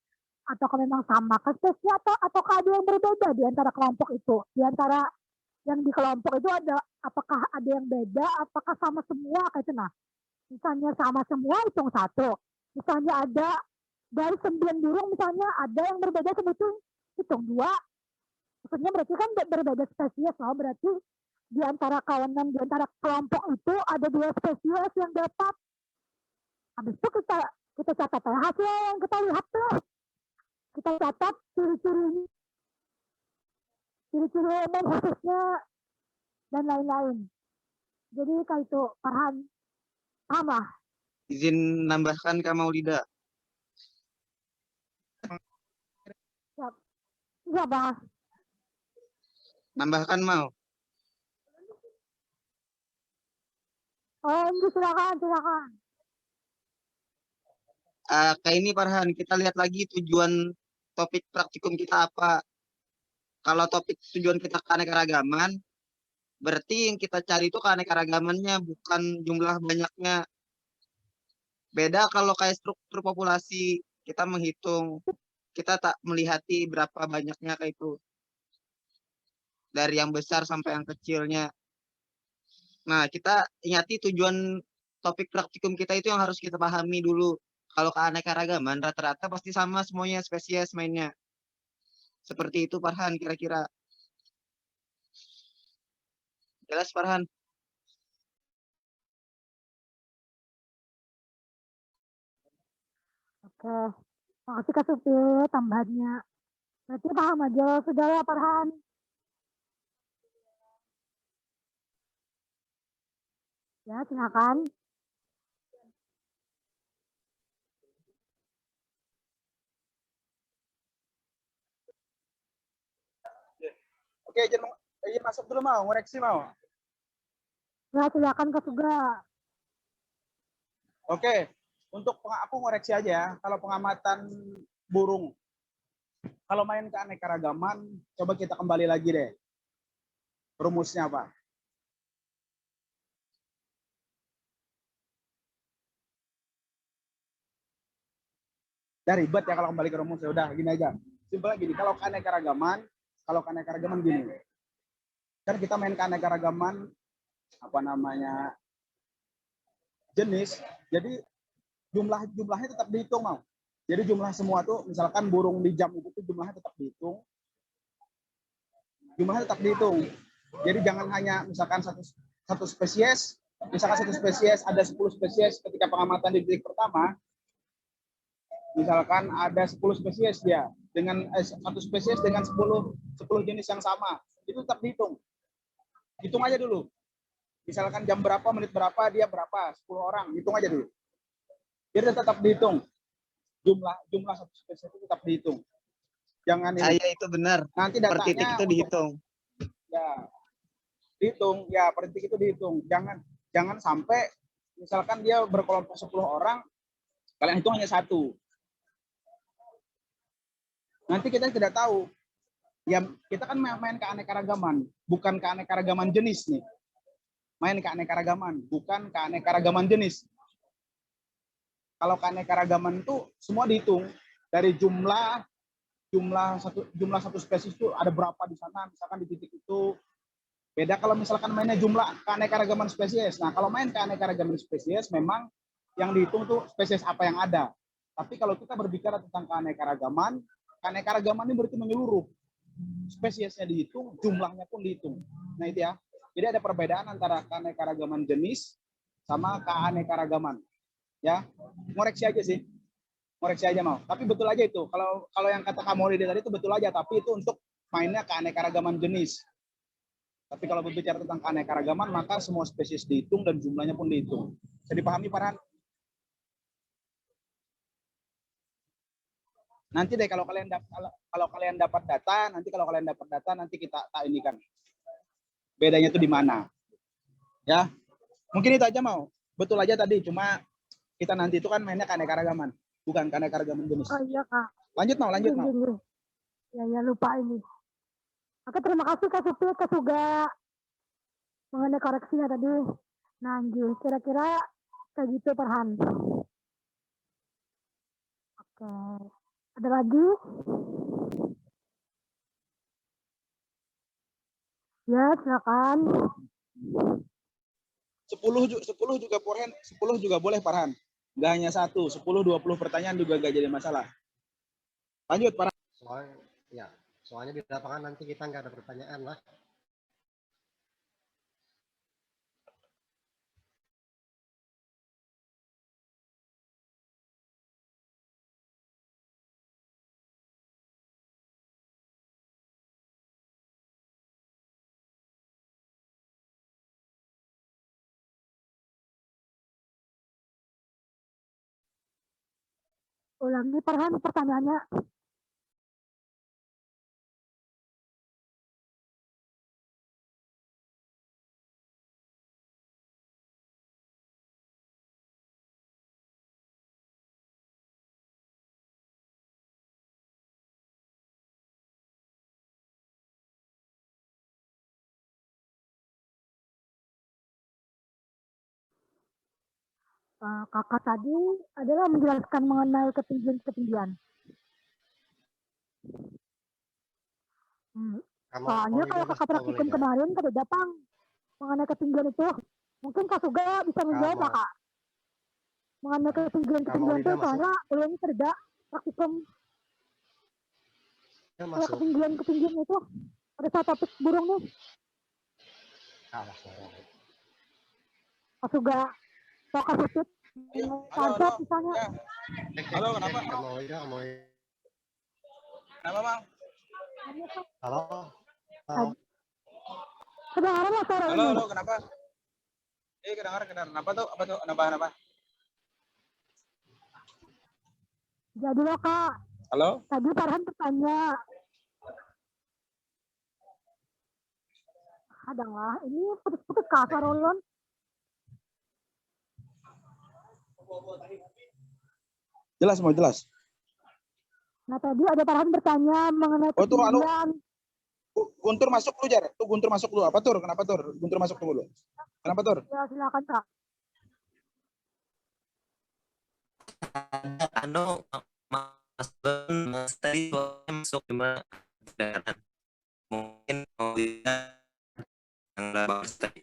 Atau memang sama kah spesiesnya ataukah ada yang berbeda di antara kelompok itu? Di antara yang di kelompok itu apakah ada yang beda? Apakah sama semua? Kayak nah, misalnya sama semua hitung satu. Misalnya ada dari 9 burung misalnya ada yang berbeda sebetulnya hitung 2. Maksudnya berarti kan berbeda spesies loh. Berarti di antara kawanan, di antara kelompok itu ada 2 spesies yang dapat. Habis itu kita catat ya hasil yang kita lihat tuh. Kita catat ciri-ciri umum khususnya dan lain-lain. Jadi kayak itu Farhan sama. Izin nambahkan Kak Maulida. Iya, Bang. Nambahkan mau. Oh, silakan. Kayak ini Farhan, kita lihat lagi tujuan topik praktikum kita apa. Kalau topik tujuan kita keanekaragaman, berarti yang kita cari itu keanekaragamannya, bukan jumlah banyaknya. Beda kalau kayak struktur populasi, kita menghitung, kita tak melihati berapa banyaknya kayak itu. Dari yang besar sampai yang kecilnya. Nah, kita ingati tujuan topik praktikum kita itu yang harus kita pahami dulu. Kalau keanekaragaman, rata-rata pasti sama semuanya spesies mainnya. Seperti itu Farhan kira-kira. Jelas Farhan? Oke. Makasih Kak Supi tambahannya. Berarti paham aja sudah ya Farhan. Ya, silakan. Oke, izin masuk dulu mau, ngoreksi mau. Ya, silakan Kak Suga. Oke, untuk aku ngoreksi aja, kalau pengamatan burung, kalau main keanekaragaman, coba kita kembali lagi deh. Rumusnya apa? Udah ribet ya kalau kembali ke rumus, ya udah gini aja. Simpelnya gini, kalau keanekaragaman gini. Kan kita main keanekaragaman jenis. Jadi jumlahnya tetap dihitung mau. Jadi jumlah semua tuh misalkan burung di jam itu tuh jumlahnya tetap dihitung. Jumlahnya tetap dihitung. Jadi jangan hanya misalkan satu spesies, misalkan satu spesies ada 10 spesies ketika pengamatan di detik pertama, misalkan ada 10 spesies dia dengan satu spesies dengan 10 jenis yang sama, itu tetap dihitung. Hitung aja dulu. Misalkan jam berapa, menit berapa, dia berapa, 10 orang, hitung aja dulu. Jadi tetap dihitung. Jumlah satu spesies itu tetap dihitung. Jangan ini. Itu benar. Nanti per datanya titik itu dihitung. Ya. Dihitung, ya per titik itu dihitung. Jangan sampai misalkan dia berkelompok 10 orang, kalian hitung hanya satu. Nanti kita tidak tahu. Ya, kita kan main keanekaragaman, bukan keanekaragaman jenis nih. Main keanekaragaman, bukan keanekaragaman jenis. Kalau keanekaragaman itu semua dihitung dari jumlah satu spesies itu ada berapa di sana, misalkan di titik itu. Beda kalau misalkan mainnya jumlah keanekaragaman spesies. Nah, kalau main keanekaragaman spesies memang yang dihitung tuh spesies apa yang ada. Tapi kalau kita berbicara tentang keanekaragaman ini berarti menyeluruh. Spesiesnya dihitung, jumlahnya pun dihitung. Nah, itu ya. Jadi ada perbedaan antara keanekaragaman jenis sama keanekaragaman. Ya, ngoreksi aja sih. Ngoreksi aja mau. Tapi betul aja itu. Kalau yang kata kamu tadi itu betul aja, tapi itu untuk mainnya keanekaragaman jenis. Tapi kalau berbicara tentang keanekaragaman, maka semua spesies dihitung dan jumlahnya pun dihitung. Bisa dipahami, Farhan? Nanti deh kalau kalian dapat data, nanti kita ini kan bedanya itu di mana. Ya. Mungkin itu aja mau. Betul aja tadi, cuma kita nanti itu kan mainnya keanekaragaman, bukan keanekaragaman jenis. Oh iya, Kak. Lanjut mau. Ya lupa ini. Oke, terima kasih Kak Supit, Kak Suga mengenai koreksinya tadi. Nah, kira-kira kayak gitu Farhan. Oke. Ada lagi? Ya, silakan. 10 juga Farhan, 10 juga boleh Farhan. Nggak hanya 1, 10 20 pertanyaan juga nggak jadi masalah. Lanjut Farhan. Soalnya di lapangan nanti kita nggak ada pertanyaan lah. Ulangi Farhan pertanyaannya. Kakak tadi adalah menjelaskan mengenai ketinggian. Soalnya kalau kakak praktikum kemarin kada datang mengenai ketinggian itu, mungkin Kak Suga bisa menjawab lah Kak. Mengenai ketinggian itu soalnya belum tidak praktikum. Kalau ketinggian itu ada satu topik burung nih. Kak Suga, Kak Supit, konsep misalnya. Halo, kenapa? Kenapa Bang? Halo. Kedengaran lah suara ini. Halo, kenapa? Kedengaran. Kenapa? Jadi loh Kak. Halo? Tadi Farhan bertanya. Kadanglah, ini putus-putus Kak suara ulun. Jelas. Nah tadi ada Farhan bertanya mengenai ketinggian. Guntur masuk dulu Jar. Guntur masuk dulu. Apa Tur? Kenapa Tur? Guntur masuk dulu. Kenapa Tur? Ya silakan Kak. Mas tadi masuk cuma mungkin mau yang bagus tadi.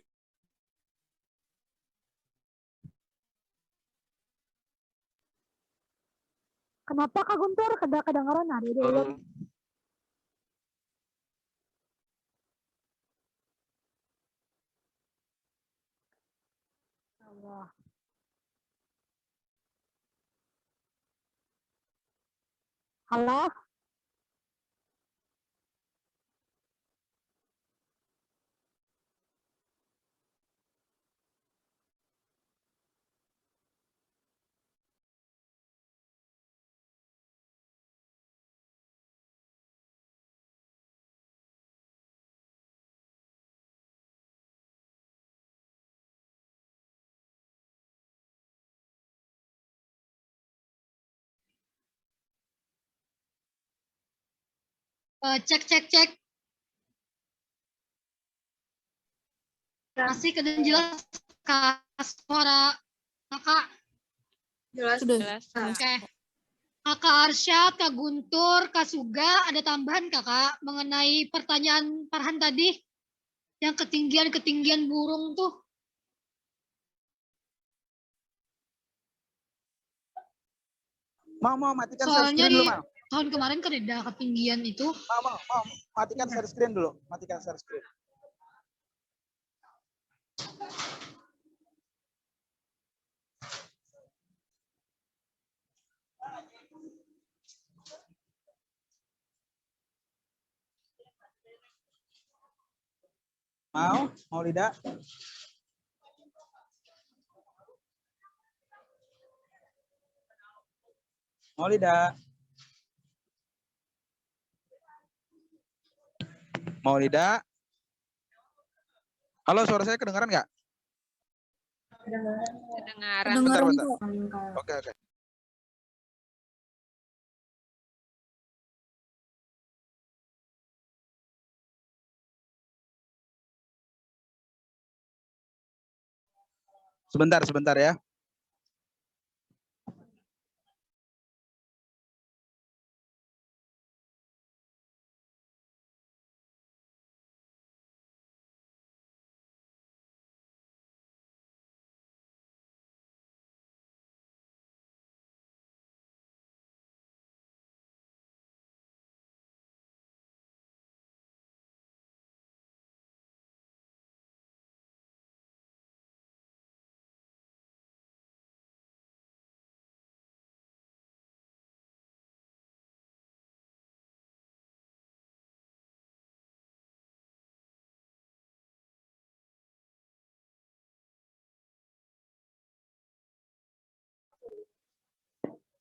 Kenapa Kak Guntur? Kedengaran ada dulu. Allah. Halo? Cek. Masih kedengaran jelas Kak suara Kakak? Jelas. Oke. Kakak Arsyad, Kak Guntur, Kak Suga, ada tambahan Kakak mengenai pertanyaan Farhan tadi? Yang ketinggian burung tuh. Mau matikan share Soalnya screen di dulu, Mau. tahun kemarin kan ada ketinggian itu. Mau matikan share screen dulu. Matikan share screen. Mau tidak? Mau tidak? Mau tidak? Halo, suara saya kedengaran nggak? Kedengaran. Bentar. Oke. Sebentar ya.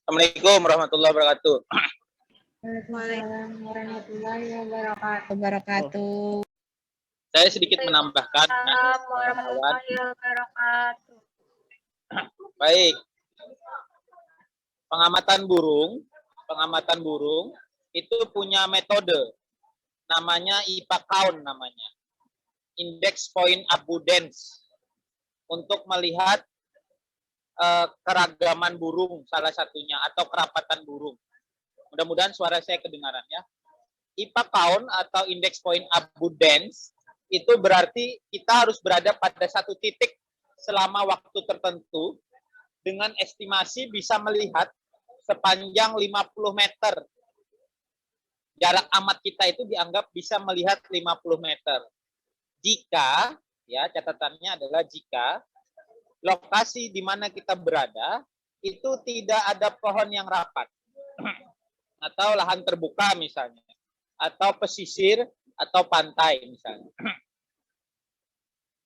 Assalamualaikum warahmatullahi wabarakatuh. Waalaikumsalam warahmatullahi wabarakatuh. Saya sedikit menambahkan. Assalamualaikum warahmatullahi wabarakatuh. Baik. Pengamatan burung itu punya metode. Namanya IPA count namanya. Index point abundance. Untuk melihat keragaman burung salah satunya atau kerapatan burung. Mudah-mudahan suara saya kedengaran ya. IPA count atau index point abundance itu berarti kita harus berada pada satu titik selama waktu tertentu dengan estimasi bisa melihat sepanjang 50 meter. Jarak amat kita itu dianggap bisa melihat 50 meter. Jika, ya catatannya adalah jika lokasi di mana kita berada itu tidak ada pohon yang rapat atau lahan terbuka misalnya atau pesisir atau pantai misalnya.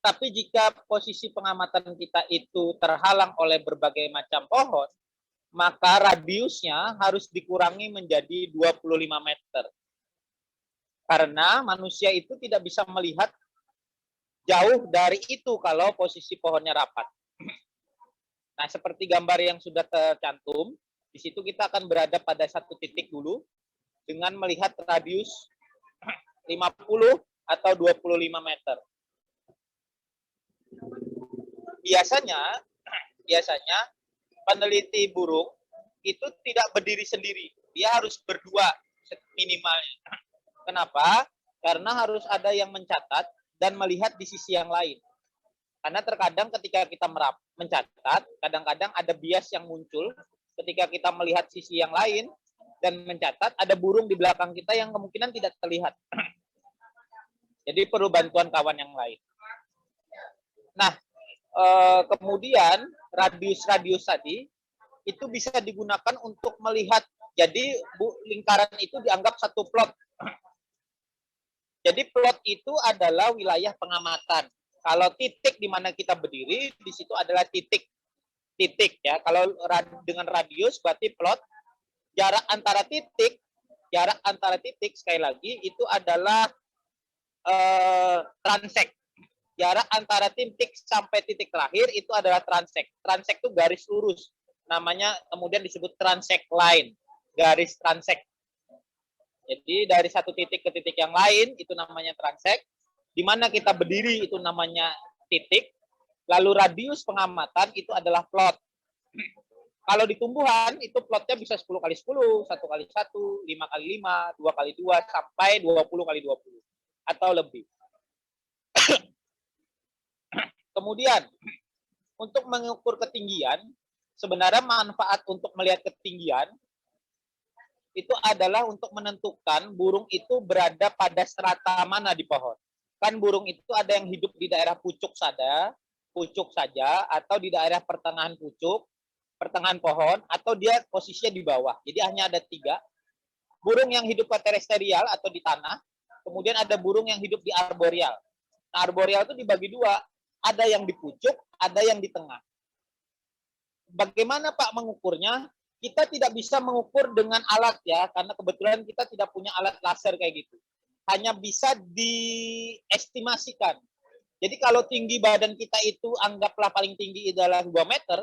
Tapi jika posisi pengamatan kita itu terhalang oleh berbagai macam pohon, maka radiusnya harus dikurangi menjadi 25 meter. Karena manusia itu tidak bisa melihat jauh dari itu kalau posisi pohonnya rapat. Nah, seperti gambar yang sudah tercantum, di situ kita akan berada pada satu titik dulu dengan melihat radius 50 atau 25 meter. Biasanya peneliti burung itu tidak berdiri sendiri. Dia harus berdua minimalnya. Kenapa? Karena harus ada yang mencatat dan melihat di sisi yang lain. Karena terkadang ketika kita mencatat, kadang-kadang ada bias yang muncul ketika kita melihat sisi yang lain dan mencatat, ada burung di belakang kita yang kemungkinan tidak terlihat. Jadi perlu bantuan kawan yang lain. Nah, kemudian radius-radius tadi itu bisa digunakan untuk melihat. Jadi lingkaran itu dianggap satu plot. Jadi plot itu adalah wilayah pengamatan. Kalau titik di mana kita berdiri, di situ adalah titik ya. Kalau dengan radius berarti plot. Jarak antara titik sekali lagi itu adalah transect. Jarak antara titik sampai titik terakhir itu adalah transect. Transect itu garis lurus. Namanya kemudian disebut transect line. Garis transect. Jadi dari satu titik ke titik yang lain itu namanya transect. Di mana kita berdiri itu namanya titik. Lalu radius pengamatan itu adalah plot. Kalau di tumbuhan itu plotnya bisa 10 kali 10, 1 kali 1, 5 kali 5, 2 kali 2 sampai 20 kali 20 atau lebih. Kemudian untuk mengukur ketinggian, sebenarnya manfaat untuk melihat ketinggian itu adalah untuk menentukan burung itu berada pada strata mana di pohon. Kan burung itu ada yang hidup di daerah pucuk saja, atau di daerah pertengahan pucuk, pertengahan pohon, atau dia posisinya di bawah. Jadi hanya ada 3. Burung yang hidup terestrial atau di tanah, kemudian ada burung yang hidup di arboreal. Nah, arboreal itu dibagi 2, ada yang di pucuk, ada yang di tengah. Bagaimana Pak mengukurnya? Kita tidak bisa mengukur dengan alat ya, karena kebetulan kita tidak punya alat laser kayak gitu. Hanya bisa diestimasikan. Jadi kalau tinggi badan kita itu anggaplah paling tinggi adalah 2 meter,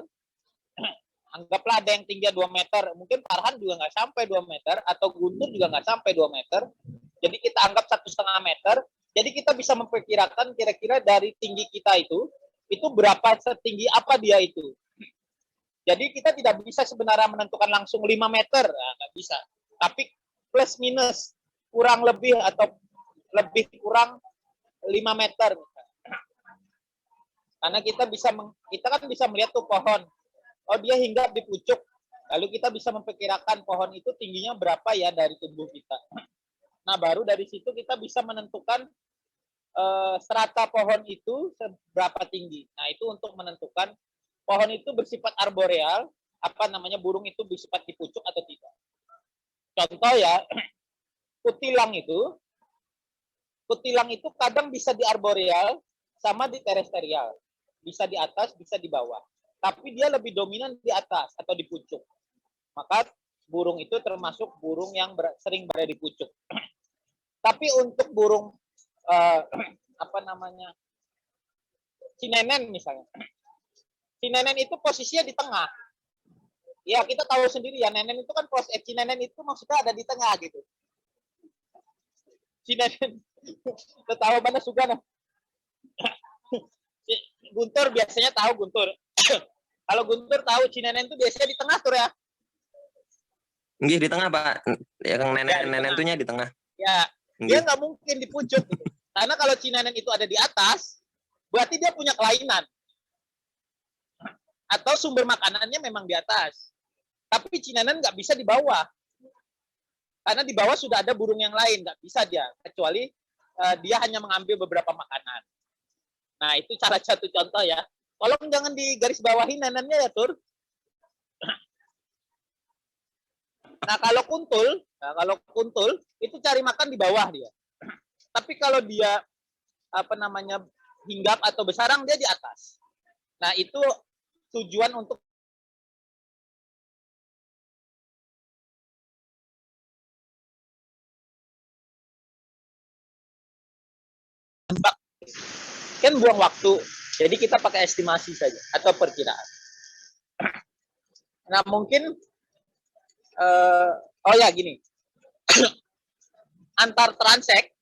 anggaplah ada yang tinggi 2 meter, mungkin Farhan juga nggak sampai 2 meter, atau Guntur juga nggak sampai 2 meter, jadi kita anggap 1,5 meter, jadi kita bisa memperkirakan kira-kira dari tinggi kita itu berapa setinggi apa dia itu. Jadi kita tidak bisa sebenarnya menentukan langsung 5 meter, nah, nggak bisa. Tapi plus minus, kurang lebih atau lebih kurang 5 meter. Karena kita kan bisa melihat tuh pohon. Oh dia hinggap di pucuk. Lalu kita bisa memperkirakan pohon itu tingginya berapa ya dari tubuh kita. Nah baru dari situ kita bisa menentukan strata pohon itu seberapa tinggi. Nah itu untuk menentukan pohon itu bersifat arboreal, burung itu bersifat di pucuk atau tidak. Contoh ya, kutilang itu kadang bisa di arboreal sama di terestrial. Bisa di atas, bisa di bawah. Tapi dia lebih dominan di atas atau di pucuk. Maka burung itu termasuk burung yang sering berada di pucuk. Tapi untuk burung cinenen misalnya. Cinenen itu posisinya di tengah. Ya, kita tahu sendiri ya, nenen itu kan cinenen itu maksudnya ada di tengah gitu. Cinenen. Tahu mana Sugana? Guntur biasanya tahu Guntur. Kalau Guntur tahu cinenen itu biasanya di tengah tuh ya. Nggih, di tengah, Pak. Ya, Kang nenen tuhnya di tengah. Ya, dia nggak mungkin di pucuk. Karena kalau cinenen itu ada di atas, berarti dia punya kelainan. Atau sumber makanannya memang di atas. Tapi cinenen nggak bisa di bawah. Karena di bawah sudah ada burung yang lain. Nggak bisa dia. Kecuali dia hanya mengambil beberapa makanan. Nah, itu salah satu contoh ya. Tolong jangan digaris bawahi nenennya ya, Tur. Nah, kalau kuntul itu cari makan di bawah dia. Tapi kalau dia hinggap atau bersarang dia di atas. Nah, itu tujuan untuk kan buang waktu. Jadi kita pakai estimasi saja atau perkiraan. Nah, mungkin gini. antar transek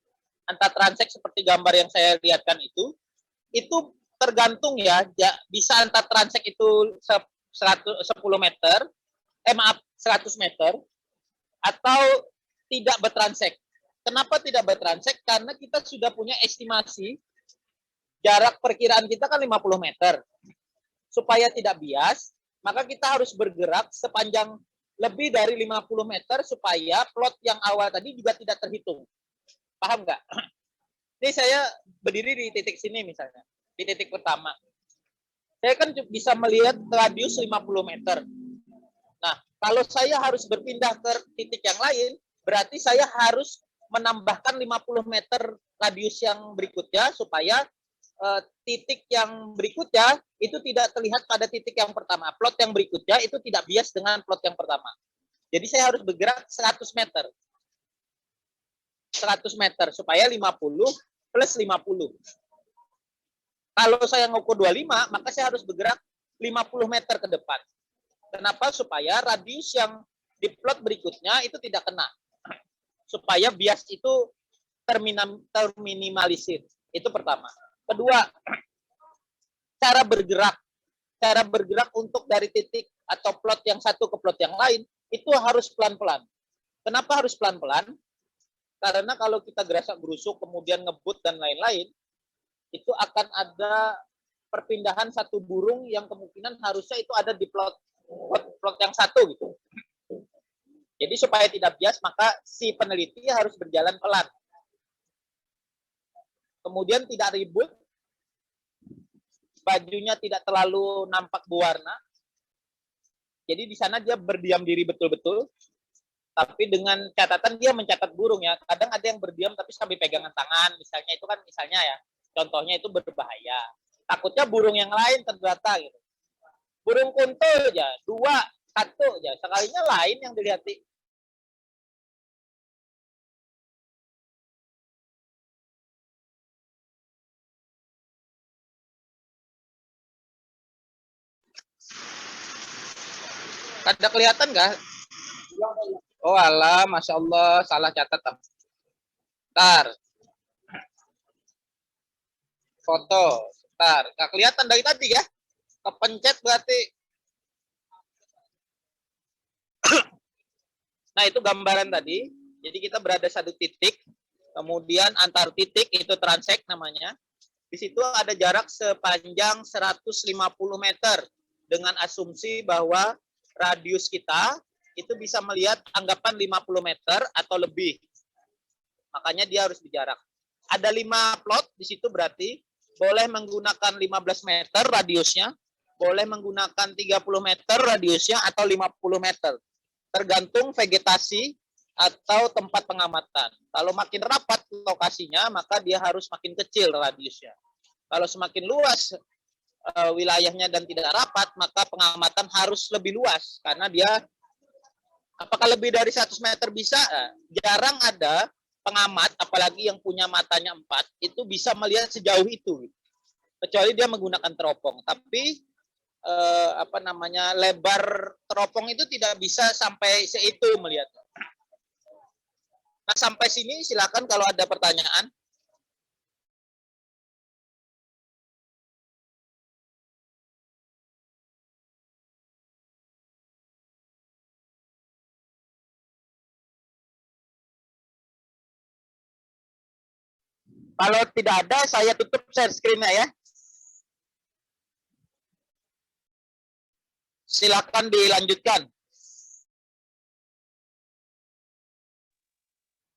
seperti gambar yang saya lihatkan itu tergantung ya, bisa antar transek itu 100 meter atau tidak bertransek. Kenapa tidak bertransek? Karena kita sudah punya estimasi jarak perkiraan kita kan 50 meter. Supaya tidak bias, maka kita harus bergerak sepanjang lebih dari 50 meter supaya plot yang awal tadi juga tidak terhitung. Paham nggak? Ini saya berdiri di titik sini misalnya, di titik pertama. Saya kan bisa melihat radius 50 meter. Nah, kalau saya harus berpindah ke titik yang lain, berarti saya harus menambahkan 50 meter radius yang berikutnya supaya titik yang berikutnya itu tidak terlihat pada titik yang pertama. Plot yang berikutnya itu tidak bias dengan plot yang pertama. Jadi saya harus bergerak 100 meter. 100 meter supaya 50 plus 50. Kalau saya ngukur 25, maka saya harus bergerak 50 meter ke depan. Kenapa? Supaya radius yang di plot berikutnya itu tidak kena. Supaya bias itu terminimalisir. Itu pertama. Kedua, cara bergerak. Cara bergerak untuk dari titik atau plot yang satu ke plot yang lain, itu harus pelan-pelan. Kenapa harus pelan-pelan? Karena kalau kita gerasak-gerusuk, kemudian ngebut dan lain-lain, itu akan ada perpindahan satu burung yang kemungkinan harusnya itu ada di plot yang satu gitu. Jadi supaya tidak bias, maka si peneliti harus berjalan pelan. Kemudian tidak ribut, bajunya tidak terlalu nampak berwarna. Jadi di sana dia berdiam diri betul-betul, tapi dengan catatan dia mencatat burung ya. Kadang ada yang berdiam tapi sambil pegangan tangan, misalnya itu kan misalnya ya. Contohnya itu berbahaya. Takutnya burung yang lain terdata gitu. Burung kuntul aja, 2, 1 aja. Sekalinya lain yang dilihat. Ada kelihatan nggak? Oh alah, Masya Allah, salah catat. Bentar. Foto, bentar. Nggak kelihatan dari tadi ya? Kepencet berarti. Nah itu gambaran tadi. Jadi kita berada satu titik, kemudian antar titik itu transek namanya. Di situ ada jarak sepanjang 150 meter dengan asumsi bahwa radius kita itu bisa melihat anggapan 50 meter atau lebih. Makanya dia harus berjarak. Ada 5 plot di situ berarti boleh menggunakan 15 meter radiusnya, boleh menggunakan 30 meter radiusnya atau 50 meter. Tergantung vegetasi atau tempat pengamatan. Kalau makin rapat lokasinya, maka dia harus makin kecil radiusnya. Kalau semakin luas wilayahnya dan tidak rapat, maka pengamatan harus lebih luas. Karena dia, apakah lebih dari 100 meter bisa? Jarang ada pengamat, apalagi yang punya matanya 4, itu bisa melihat sejauh itu. Kecuali dia menggunakan teropong. Tapi, lebar teropong itu tidak bisa sampai seitu melihat. Nah, sampai sini silakan kalau ada pertanyaan. Kalau tidak ada, saya tutup share screen-nya ya. Silakan dilanjutkan.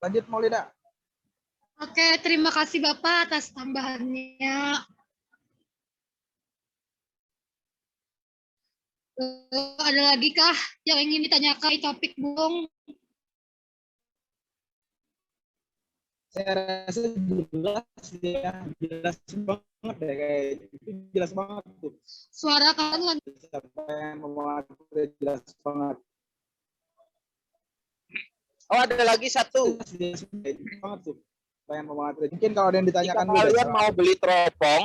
Lanjut Maulida. Oke, terima kasih Bapak atas tambahannya. Ada lagi kah yang ingin ditanyakan topik burung? Saya rasa jelas ya, jelas banget deh kayak itu jelas banget tuh. Suara kalian Siapa yang ngomong jelas banget. Oh ada lagi satu. Jelas banget tuh. Mungkin kalau ada yang ditanyakan jika kalian mau beli teropong,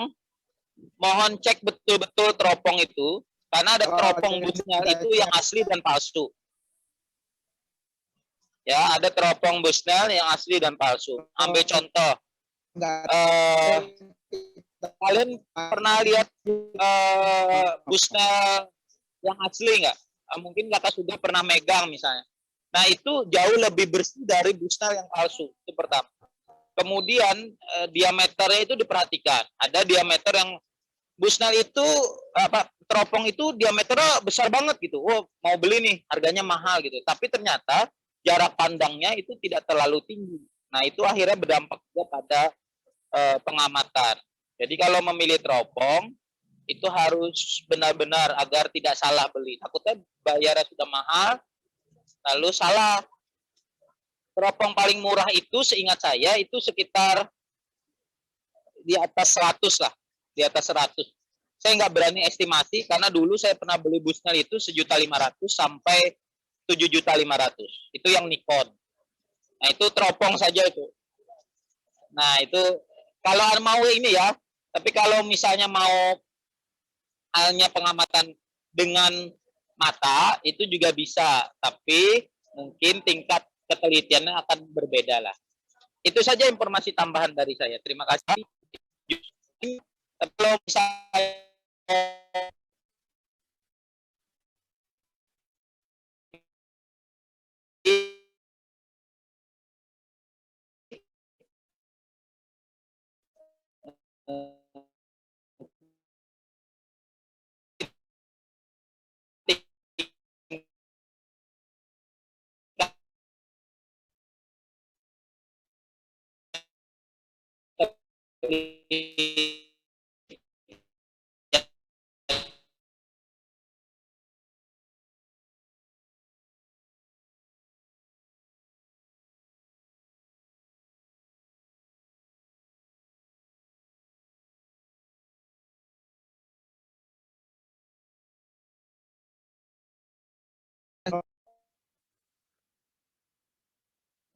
mohon cek betul-betul teropong itu, karena ada teropong busnel itu yang asli dan palsu. Ya, ada teropong busnel yang asli dan palsu. Ambil contoh. Kalian pernah lihat busnel yang asli nggak? Mungkin kakak sudah pernah megang misalnya. Nah itu jauh lebih bersih dari busnel yang palsu. Itu pertama. Kemudian diameternya itu diperhatikan. Ada diameter yang Busnel itu teropong itu diameternya besar banget gitu. Oh, mau beli nih, harganya mahal gitu. Tapi ternyata jarak pandangnya itu tidak terlalu tinggi. Nah, itu akhirnya berdampak juga pada pengamatan. Jadi kalau memilih teropong itu harus benar-benar agar tidak salah beli. Takutnya bayarnya sudah mahal, lalu salah. Teropong paling murah itu seingat saya itu sekitar di atas 100 lah, di atas 100. Saya nggak berani estimasi karena dulu saya pernah beli Busnel itu 1.500.000 sampai 7.500.000. Itu yang Nikon. Nah, itu teropong saja itu. Nah, itu kalau mau ini ya, tapi kalau misalnya mau halnya pengamatan dengan mata itu juga bisa, tapi mungkin tingkat ketelitiannya akan berbeda lah. Itu saja informasi tambahan dari saya. Terima kasih. Kalau misalnya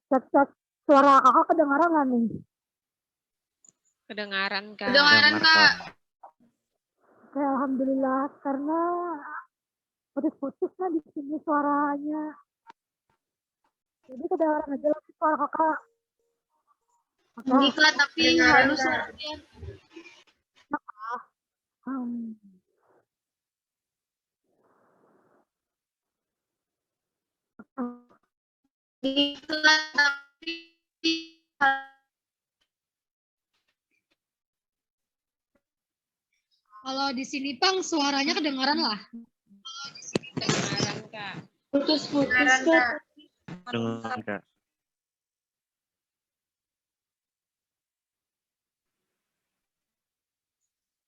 Cek suara kakak kedengaran nggak nih? Kedengaran, Kak. Kedengaran, Kak. Oke, alhamdulillah karena putus-putusnya di sini suaranya. Jadi kedengaran aja lah suara kakak. Ini Kak, tapi halus suaranya. Kalau di sini Pang suaranya kedengaran lah. Kedengaran, Kak. Putus-putus, Kak. Dengar, Kak.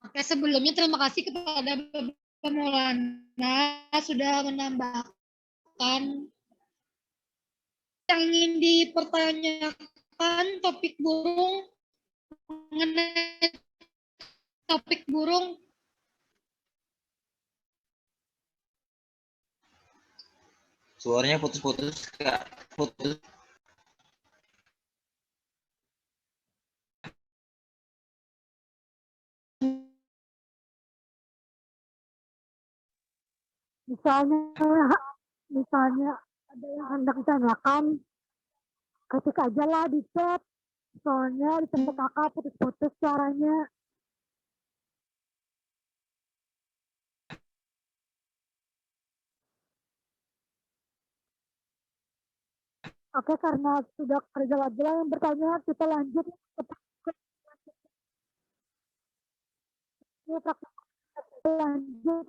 Oke, sebelumnya terima kasih kepada Bapak Maulana sudah menambahkan yang ingin dipertanyakan topik burung mengenai topik burung. Suaranya putus-putus, Kak. Putus. Misalnya ada yang hendak ditanyakan, ketik aja lah di chat. Soalnya di tempat kakak putus-putus suaranya. Oke, karena sudah kerja lagi yang bertanya, kita lanjut lanjut.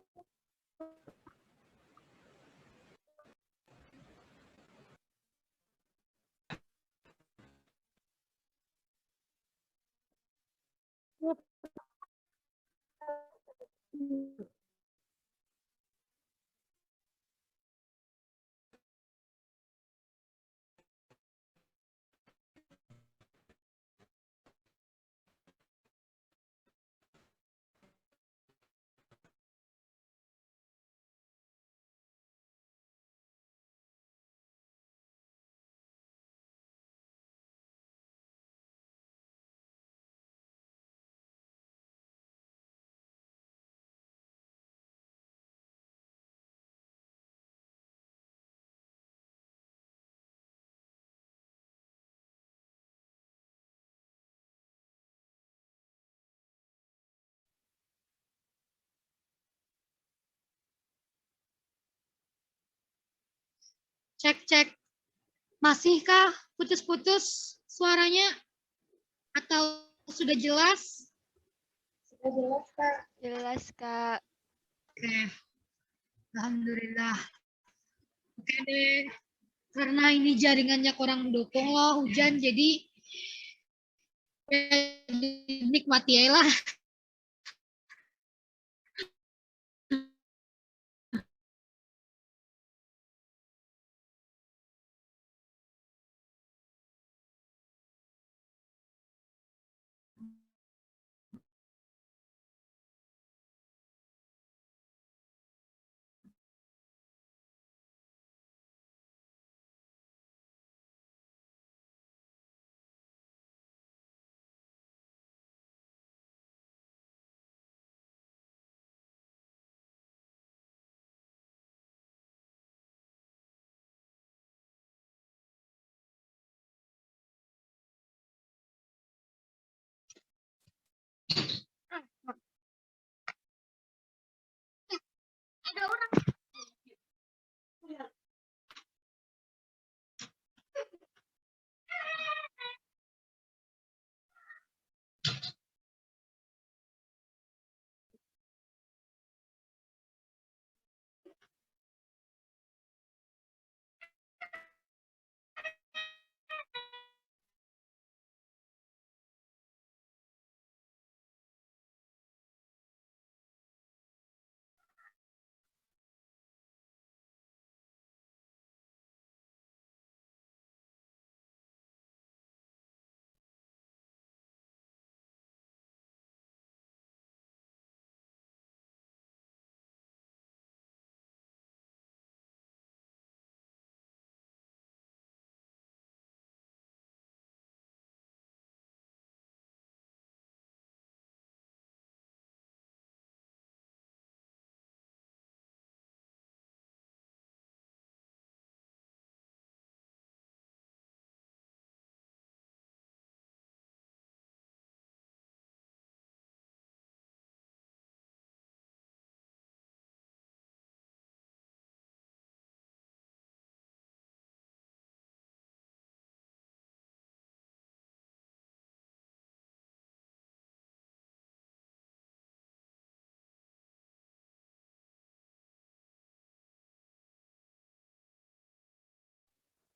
Cek. Masihkah putus-putus suaranya? Atau sudah jelas? Jelas, Kak. Jelas, Kak. Oke, alhamdulillah. Oke deh, karena ini jaringannya kurang mendukung loh hujan, jadi nikmati aja lah. Ada orang.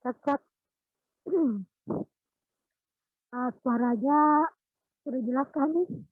Cek. Suaranya sudah jelas kan nih?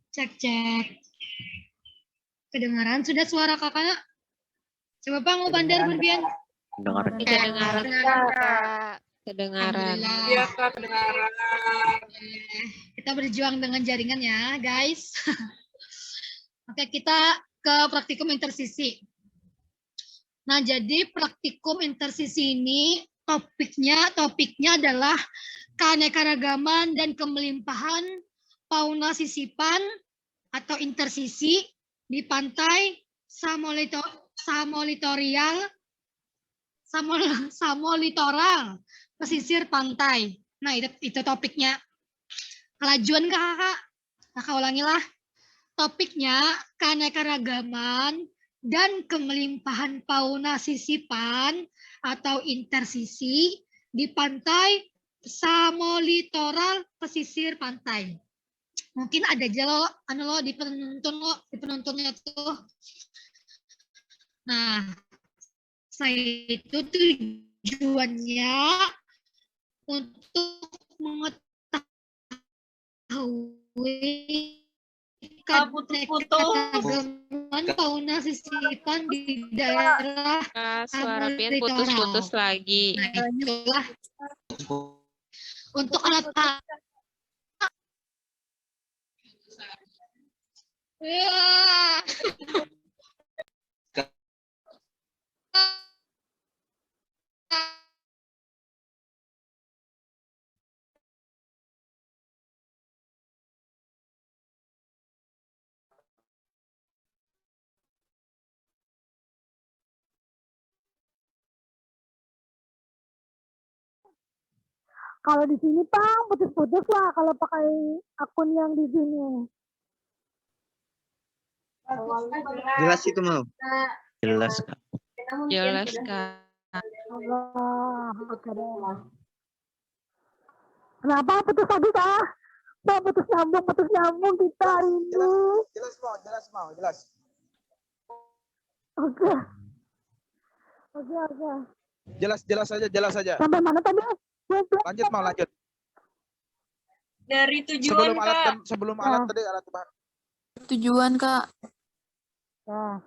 Cek. Kedengaran sudah suara kakaknya? Coba Pak mau bandar berbian. Kedengaran, Kak. Kedengaran. Iya, Kak, kedengaran. Kita berjuang dengan jaringan ya, guys. Oke, kita ke praktikum intersisi. Nah, jadi praktikum intersisi ini topiknya adalah keanekaragaman dan kemelimpahan fauna sisipan atau intersisi di pantai Samolitoral pesisir pantai. Nah, itu topiknya. Kelajuan kakak ulangilah. Topiknya keanekaragaman dan kemelimpahan fauna sisipan atau intersisi di pantai samolitoral pesisir pantai. Mungkin ada aja lo, di penontonnya tuh. Nah, saya itu tujuannya untuk mengetahui keanekaragaman fauna sisipan di daerah Suara Pian putus-putus lagi. Nah, itulah untuk alat Kalau di sini Bang, putus-putus lah kalau pakai akun yang di sini. Jelas itu mau. Jelas, Kak. Jelas, Kak. Allah, oke deh. Kenapa putus lagi Kak? Bang, putus nyambung kita hari ini. Jelas. Oke. Jelas saja. Sampai mana tadi? Lanjut. Dari tujuan, Sebelum alat tadi, alat bahan. Tujuan, Kak. Nah.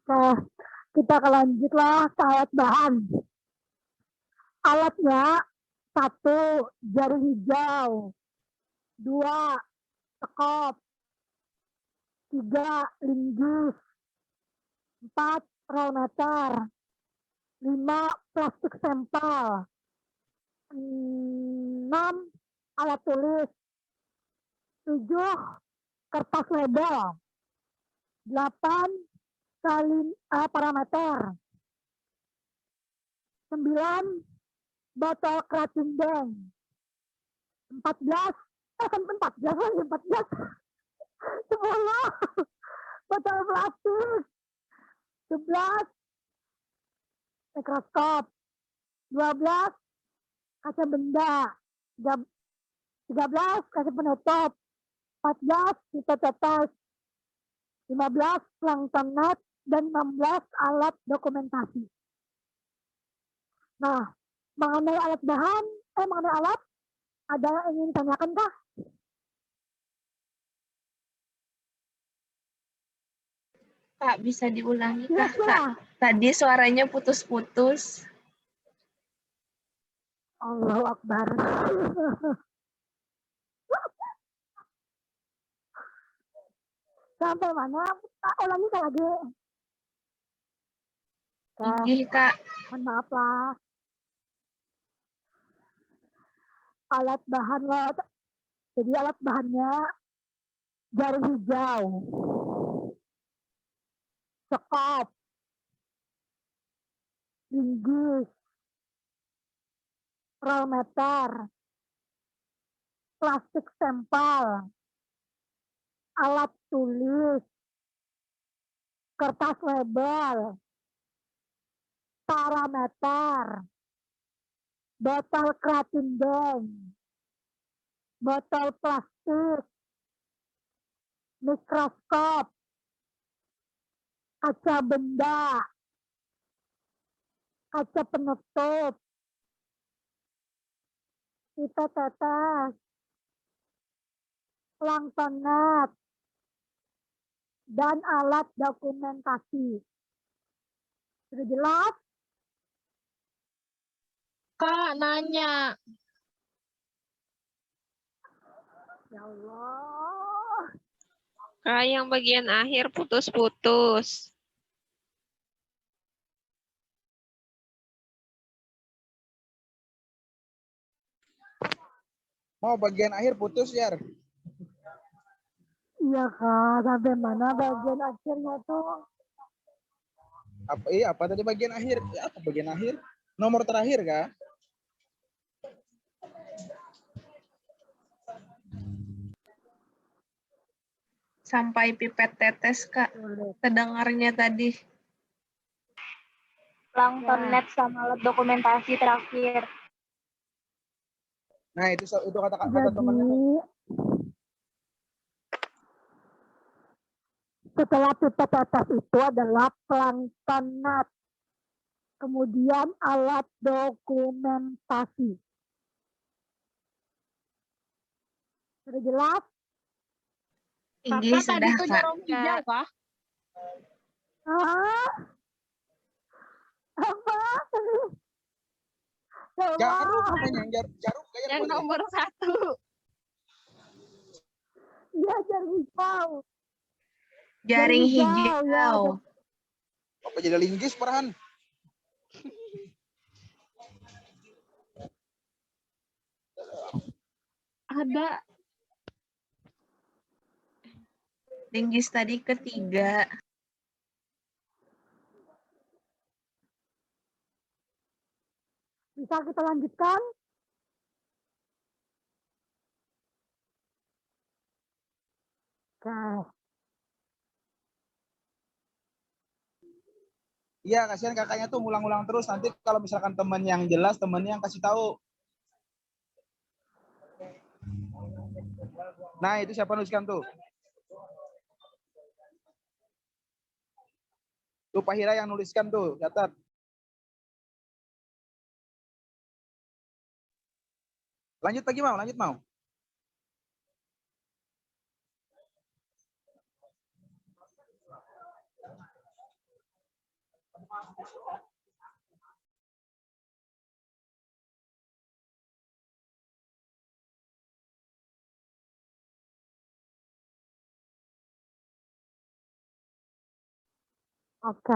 Oke, kita akan lanjutlah ke alat bahan. Alatnya 1. Jaring hijau, 2. Sekop, 3. Linggis, 4. Rollmeter, 5. Plastik stempel, 6. Alat tulis, 7. Kertas label, 8. Parameter, 9. Botol keratin bank, 14. 10. Botol plastik, 11. Mikroskop, 12. Kaca benda, 13. Kaca penutup, 14. Pita tetes, 15. Plankton net, dan 16. Alat dokumentasi. Nah, mengenai alat, ada yang ingin ditanyakan kah? Kak, bisa diulangi, Yes, Kak? Tadi suaranya putus-putus. Allahu Akbar. Sampai mana? Ulangi lagi. Iya, Kak. Mohon maaf lah. Alat bahan lo. Jadi alat bahannya jaring hijau, sekop, linggis, rollmeter, plastik stempel, alat tulis, kertas label, parameter, botol keratin bank, botol plastik, mikroskop, kaca benda, kaca penutup, pita tetes, plankton net, dan alat dokumentasi. Sudah jelas? Kak, nanya. Ya Allah. Kak, yang bagian akhir putus-putus. Mau bagian akhir putus ya? Iya kak, sampai mana bagian akhirnya tuh? Apa tadi bagian akhir? Ya, apa bagian akhir? Nomor terakhir kah? Sampai pipet tetes, Kak. Terdengarnya tadi. Plankton net sama lab dokumentasi terakhir. Nah, itu kata Jadi temannya tuh. setelah pipet tetes itu adalah plankton net. Kemudian alat dokumentasi. Sudah jelas? Kakak tadi sudah, tuh Kak. jarum hijau kah? Ah, apa? Jarum namanya, jarum kayak Yang nomor 1. Iya, jaring hijau. Jaring hijau. Ya. Apa jadi linggis perahan? Ada. Linggis tadi ketiga. Bisa kita lanjutkan? Oke. Iya, kasihan kakaknya tuh ngulang-ulang terus. Nanti kalau misalkan teman yang jelas, temennya yang kasih tahu. Nah, itu siapa nuliskan tuh? Tuh Pak Hira yang nuliskan tuh, catat. Lanjut lagi mau, lanjut mau. Oke.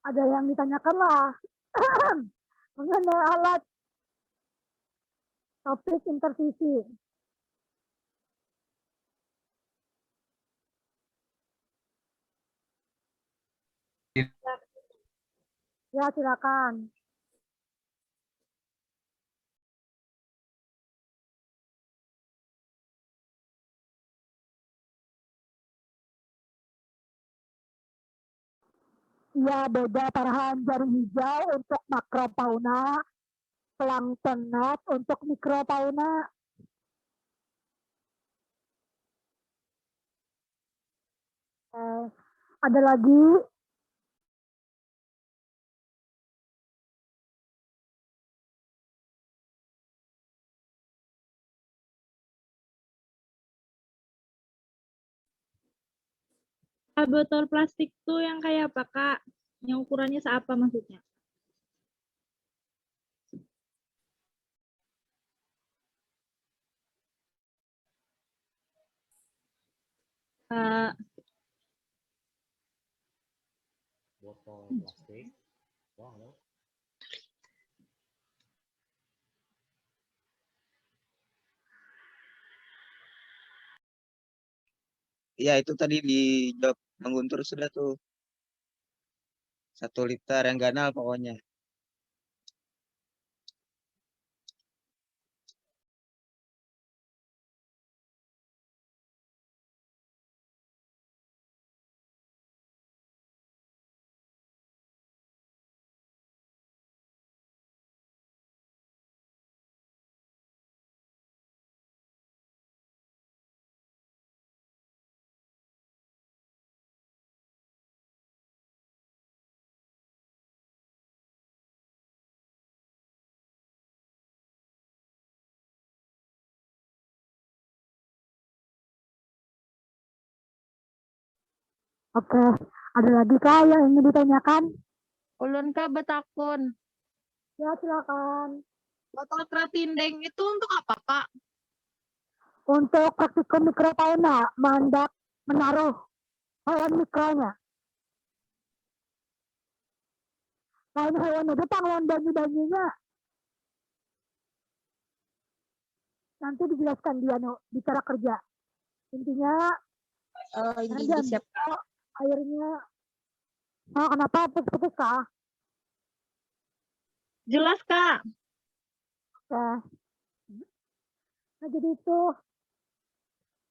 Ada yang ditanyakan lah mengenai alat topik intervisi. Ya, silakan. Ya, beda Farhan. Jaring hijau untuk makrofauna, plankton net untuk mikrofauna. Ada lagi? Botol plastik tuh yang kayak apa, Kak? Yang ukurannya seapa maksudnya? Kak, Botol plastik. Wah, halo. Iya, itu tadi dijawab Bang Guntur sudah tuh. 1 liter yang ganal pokoknya. Oke. Ada lagi kah yang ingin ditanyakan? Ulun Kak betakun. Ya, silakan. Botol kratindeng itu untuk apa, Kak? Untuk praktikum mikrofauna, mandak menaruh hewan mikronya. Lain hewan itu tanggung banyu-banyunya. Nanti dijelaskan di cara kerja. Intinya, Ini jangan siap. buka airnya. Oh, kenapa putus-putus kah? Jelas, Kak. Oke. Nah, jadi itu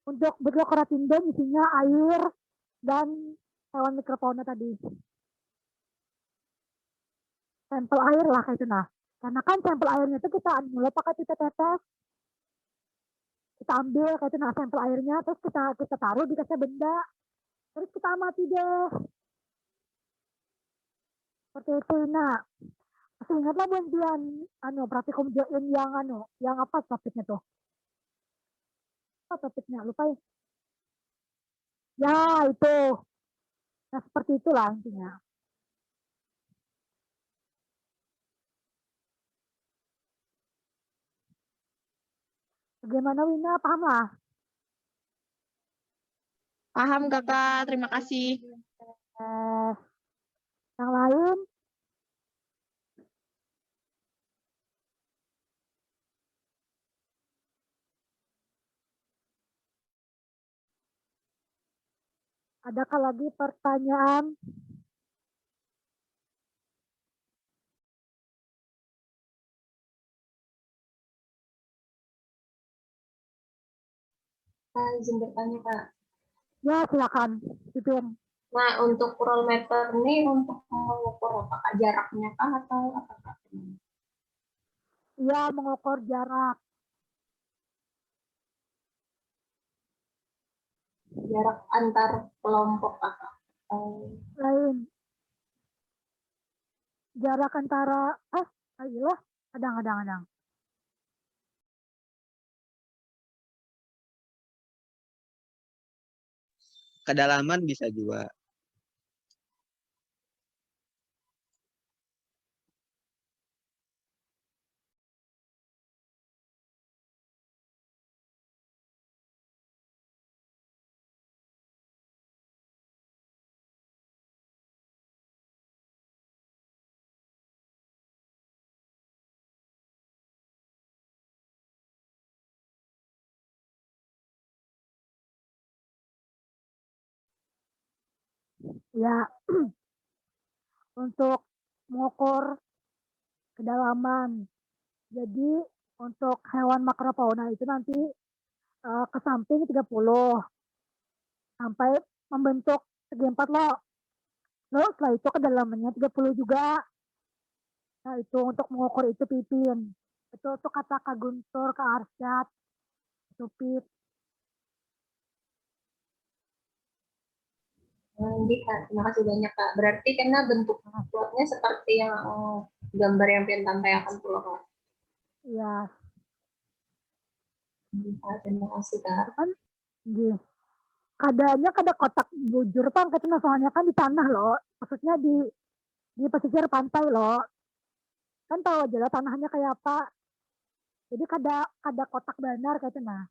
untuk botol kratindeng isinya air dan hewan mikrofauna tadi. Sampel air lah kayak itu nah. Karena kan sampel airnya itu kita mulai pakai kita tetes. Kita ambil kayak itu nah sampel airnya terus kita taruh di kaca benda. Terus kita amati deh. Seperti itu nah. Masih ingatlah buat praktikum join yang apa topiknya tuh? Apa topiknya? Lupa ya. Ya, itu. Nah, seperti itulah intinya. Bagaimana Wina? Paham lah? Paham, Kakak. Terima kasih. Yang lain? Adakah lagi pertanyaan? Izin bertanya, Kak. Ya, silakan. Pipin. Nah, untuk roll meter ini untuk mengukur apakah jaraknya kah atau apa, Kak? Iya, mengukur jarak. Jarak antar kelompok, Kak. Lain. Jarak antara ayolah, adang. Kedalaman bisa juga. Ya, untuk mengukur kedalaman. Jadi untuk hewan makrofauna itu nanti ke samping 30 sampai membentuk segi 4 loh. Lalu setelah itu kedalamannya 30 juga. Nah itu untuk mengukur itu Pipin. Itu untuk kata Kak Guntur, Kak Arsyad, itu Pip. Terima kasih banyak, Kak. Berarti karena bentuk plotnya seperti yang gambar yang Pian tampilkan tuh, Kak. Iya. Terima kasih, Kak. Kadanya kada kotak bujur Pak, karena soalnya kan di tanah loh. Maksudnya di pesisir pantai loh. Kan tahu aja lah tanahnya kayak apa. Jadi kada kotak benar kayak itu nah.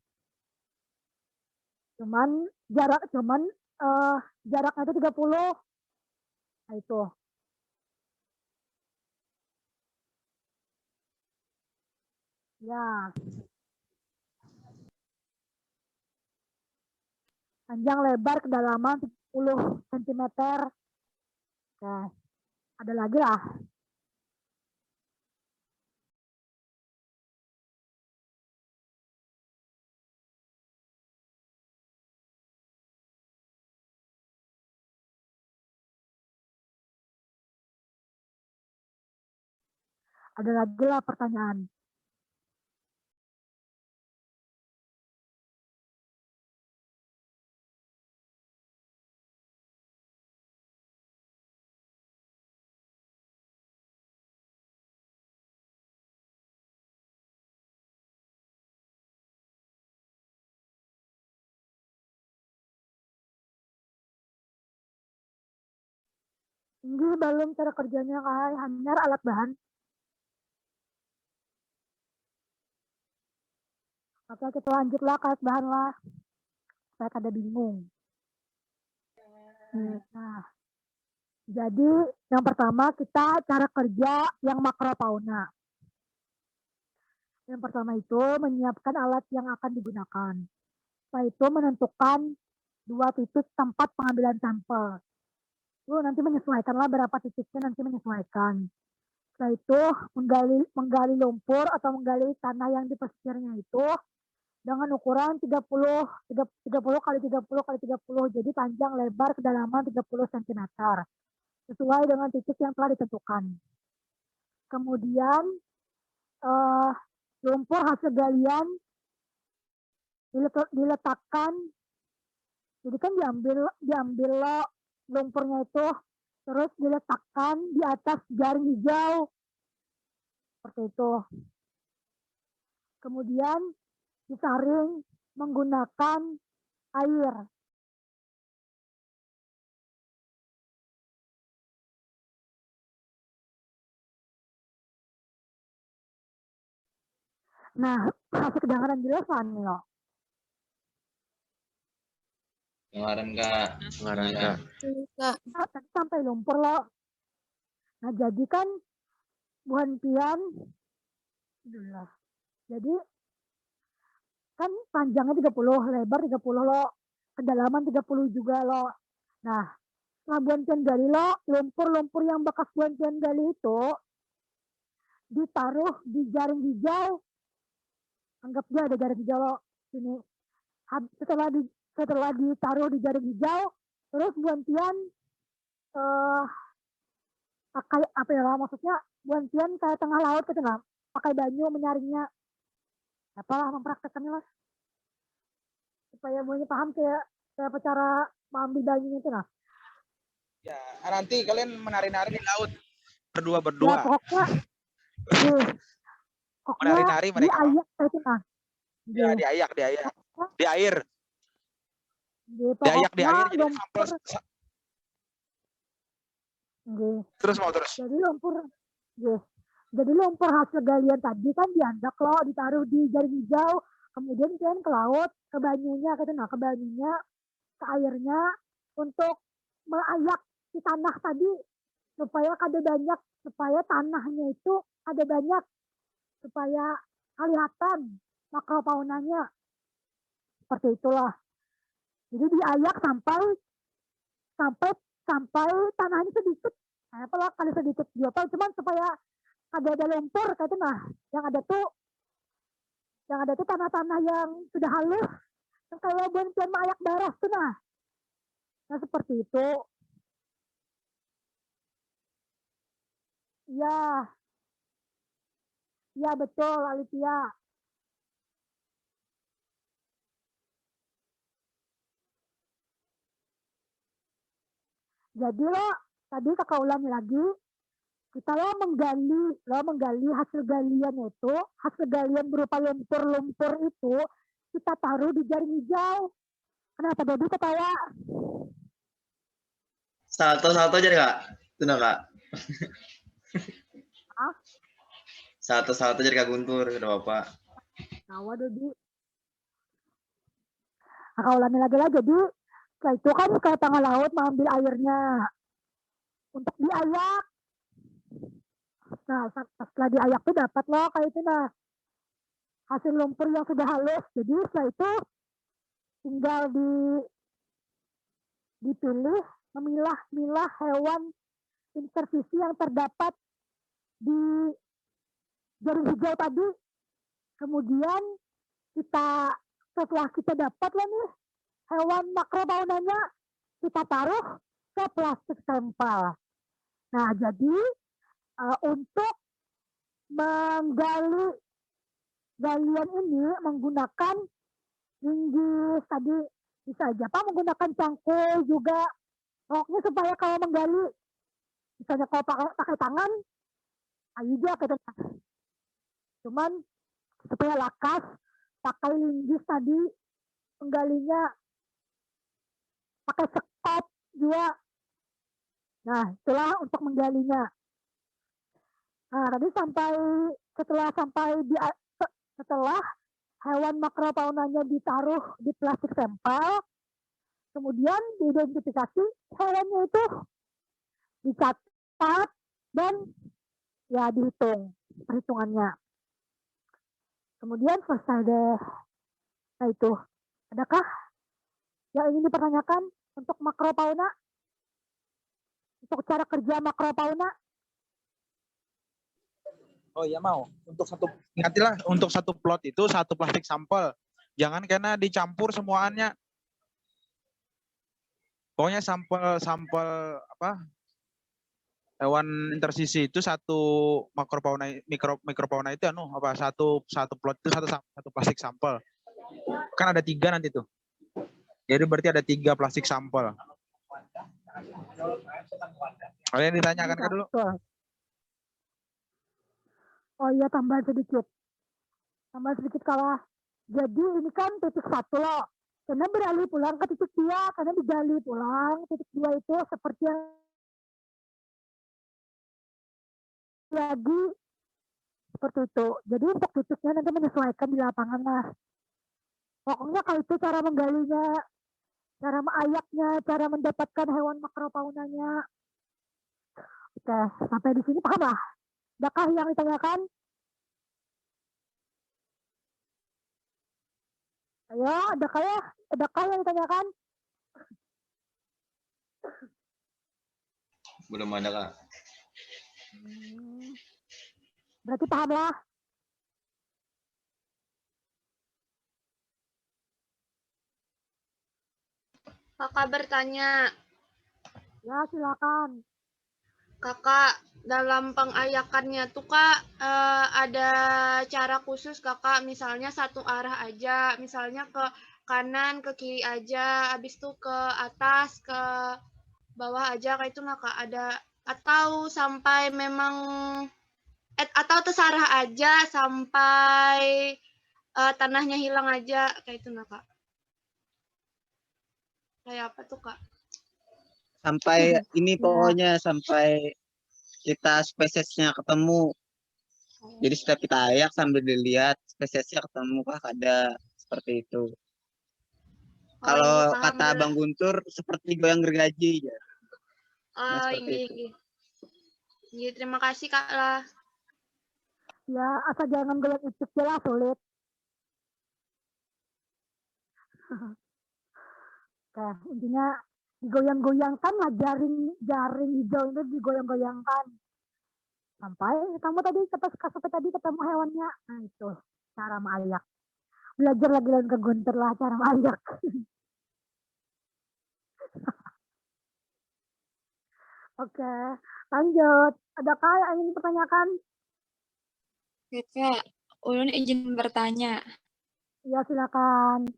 Cuman jaraknya itu 30. Nah itu. Ya. Panjang lebar kedalaman 10 cm. Nah, ada lagi lah. Ada lagi lah pertanyaan. Ini belum cara kerjanya Kak, hanya alat bahan. Oke, kita lanjutlah ke alat bahan lah. Saya kada bingung. Nah, jadi yang pertama kita cara kerja yang makrofauna. Yang pertama itu menyiapkan alat yang akan digunakan. Setelah itu menentukan 2 titik tempat pengambilan sampel. Lalu nanti menyesuaikanlah berapa titiknya, nanti menyesuaikan. Setelah itu menggali lumpur atau menggali tanah yang di pesisirnya itu dengan ukuran 30 kali 30 kali 30. Jadi panjang lebar kedalaman 30 cm. Sesuai dengan titik yang telah ditentukan. Kemudian lumpur hasil galian diletakkan, jadi kan diambil lo lumpurnya itu, terus diletakkan di atas jaring hijau, seperti itu. Kemudian disaring menggunakan air. Nah, hasil kedengaran jelas kan lo? Dengaran Kak. Dengaran Kak. Nah, tadi sampai lumpur lo. Nah, jadi kan buhan pian, jadi kan panjangnya 30, lebar 30 lo, kedalaman 30 juga lo. Nah, setelah buhan pian gali lo, lumpur-lumpur yang bekas buhan pian gali itu ditaruh di jaring hijau. Anggap dia ada jaring hijau lo sini. Setelah ditaruh di jaring hijau, terus buhan pian pakai apa ya lah, maksudnya buhan pian kayak tengah laut gitu lah, pakai banyu menyaringnya. Apalah mempraktekannya lah. Supaya buahnya paham kayak apa cara mengambil banyunya itu lah. Ya, nanti kalian menari-nari di laut berdua. Ya, pokoknya Menari-nari mereka. Diayak itu nah. Ya, diayak. Di air. Diayak di air jadi sampel. Terus. Jadi lumpur hasil galian tadi kan diandak lo, ditaruh di jaring hijau, kemudian kalian ke laut, ke banyunya gitu. Nah, ke banyunya, ke airnya untuk mengayak si tanah tadi supaya ada banyak, supaya tanahnya itu ada banyak, supaya kelihatan makrofaunanya. Seperti itulah. Jadi diayak sampai tanahnya sedikit. Nah, apalah kali sedikit juga, cuman supaya ada lumpur kayak itu. Nah, yang ada tuh tanah-tanah yang sudah halus, kalau bukan ayak baras tuh nah. Nah, seperti itu. Ya betul Alicia. Jadi lo tadi kakak ulangi lagi, kita lo menggali hasil galian itu, hasil galian berupa lumpur itu kita taruh di jaring hijau. Kenapa Dodi ketawa? Salto aja Kak. Itu nah Kak. Salto aja Kak Guntur, udah Bapak. Tawa Dodi. Kakak ulangi lagi lah, jadi setelah itu kan ke tengah laut mengambil airnya untuk diayak. Nah, setelah diayak tuh dapat loh kayak itu nah hasil lumpur yang sudah halus. Jadi setelah itu tinggal dipilih, memilah hewan intervisi yang terdapat di jaring hijau tadi. Kemudian setelah kita dapat lah nih hewan makrofaunanya, kita taruh ke plastik tempel. Nah, jadi untuk menggali galian ini menggunakan linggis tadi, bisa aja Pak menggunakan cangkul juga. Pokoknya supaya kalau menggali, misalnya kalau pakai tangan, ayo aja gitu. Cuman supaya lakas, pakai linggis tadi, penggalinya pakai sekop juga. Nah, itulah untuk menggalinya. Nah, tadi setelah hewan makrofaunanya ditaruh di plastik sampel, kemudian diidentifikasi hewannya itu dicatat dan ya dihitung perhitungannya. Kemudian selesai deh. Nah itu, adakah yang ingin dipertanyakan untuk makrofauna? Untuk cara kerja makrofauna? Oh iya mau. Ingatilah untuk satu plot itu satu plastik sampel. Jangan karena dicampur semuanya. Pokoknya sampel apa? Hewan intersisi itu satu makrofauna mikrofauna itu satu plot itu satu plastik sampel. Kan ada 3 nanti tuh. Jadi berarti ada 3 plastik sampel. Kalian ditanyakan kan dulu? Oh iya, tambah sedikit kalah. Jadi ini kan titik 1 loh. Karena beralih pulang ke titik 2, karena digali pulang titik 2 itu seperti yang lagi seperti itu. Jadi untuk titiknya nanti menyesuaikan di lapangan lah. Pokoknya kalau itu cara menggalinya, cara mengayaknya, cara mendapatkan hewan makrofaunanya. Oke, sampai di sini paham lah? Adakah yang ditanyakan? Ayo, adakah yang ditanyakan? Belum ada, Kak. Berarti paham lah. Kakak bertanya. Ya, silakan. Kakak, dalam pengayakannya tuh Kak, ada cara khusus Kakak, misalnya satu arah aja, misalnya ke kanan, ke kiri aja, habis itu ke atas, ke bawah aja, kayak itu nggak Kak? Ada, atau sampai memang, atau terserah aja sampai tanahnya hilang aja, kayak itu nggak Kak? Kayak apa tuh Kak? Sampai ini pokoknya sampai kita spesiesnya ketemu. Jadi setiap kita ayak sambil dilihat spesiesnya ketemu kah ada seperti itu. Kalau kata Bang Guntur seperti goyang gergaji ya. Oh, ini. Ya, terima kasih Kak lah. Ya, asal jangan goyang icik lah, sulit. Oke, intinya digoyang-goyangkan lah, jaring hijau itu digoyang-goyangkan. Sampai ketemu hewannya. Nah itu cara mengayak. Belajar lagi ke Guntur lah cara mengayak. Oke, lanjut. Adakah yang ingin dipertanyakan? Kak, Ulun izin bertanya. Ya, silakan.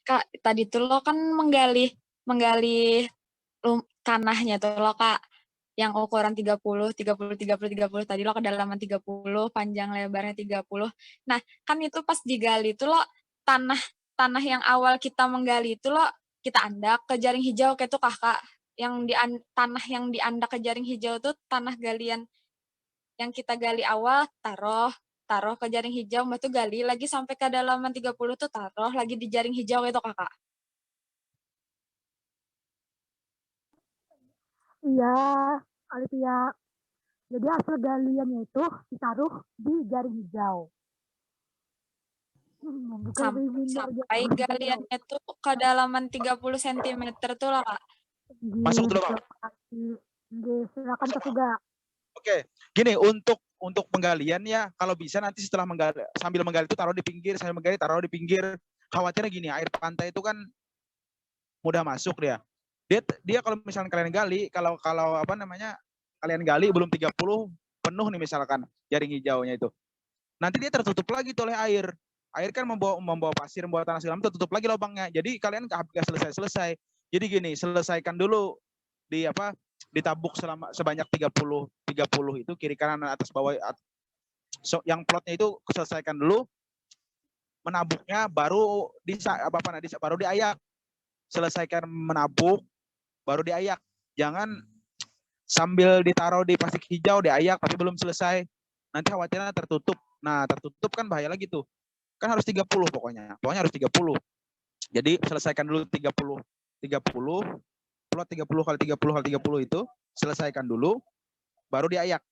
Kak, tadi tuh lo kan menggali tanahnya tuh lo Kak, yang ukuran 30 tadi lo kedalaman 30, panjang lebarnya 30. Nah, kan itu pas digali tuh lo tanah yang awal kita menggali itu lo kita andak ke jaring hijau kayak tuh Kakak. Tanah yang diandak ke jaring hijau tuh tanah galian yang kita gali awal taruh ke jaring hijau, mbak tuh gali lagi sampai ke kedalaman 30 tuh taruh lagi di jaring hijau itu Kakak. Iya, Alivia. Jadi hasil galiannya itu ditaruh di jaring hijau. Sampai galiannya tuh kedalaman 30 cm tuh lah Kak. Masuk dulu, Pak. Silakan Kak Suga. Oke, gini untuk penggalian ya, kalau bisa nanti setelah sambil menggali itu taruh di pinggir, sambil menggali taruh di pinggir. Khawatirnya gini, air pantai itu kan mudah masuk dia. Dia kalau misalnya kalian gali, kalau apa namanya? Kalian gali belum 30 penuh nih misalkan jaring hijaunya itu. Nanti dia tertutup lagi tuh oleh air. Air kan membawa pasir, membawa tanah segala macam, tertutup lagi lubangnya. Jadi kalian nggak selesai. Jadi gini, selesaikan dulu ditabuk sebanyak 30 itu kiri kanan atas bawah. Yang plotnya itu selesaikan dulu. Menabuknya baru baru diayak. Selesaikan menabuk baru diayak. Jangan sambil ditaruh di plastik hijau, diayak, tapi belum selesai. Nanti khawatirnya tertutup. Nah, tertutup kan bahaya lagi tuh. Kan harus 30 pokoknya. Pokoknya harus 30. Jadi selesaikan dulu 30 plot 30 kali 30 kali 30 itu, selesaikan dulu, baru diayak.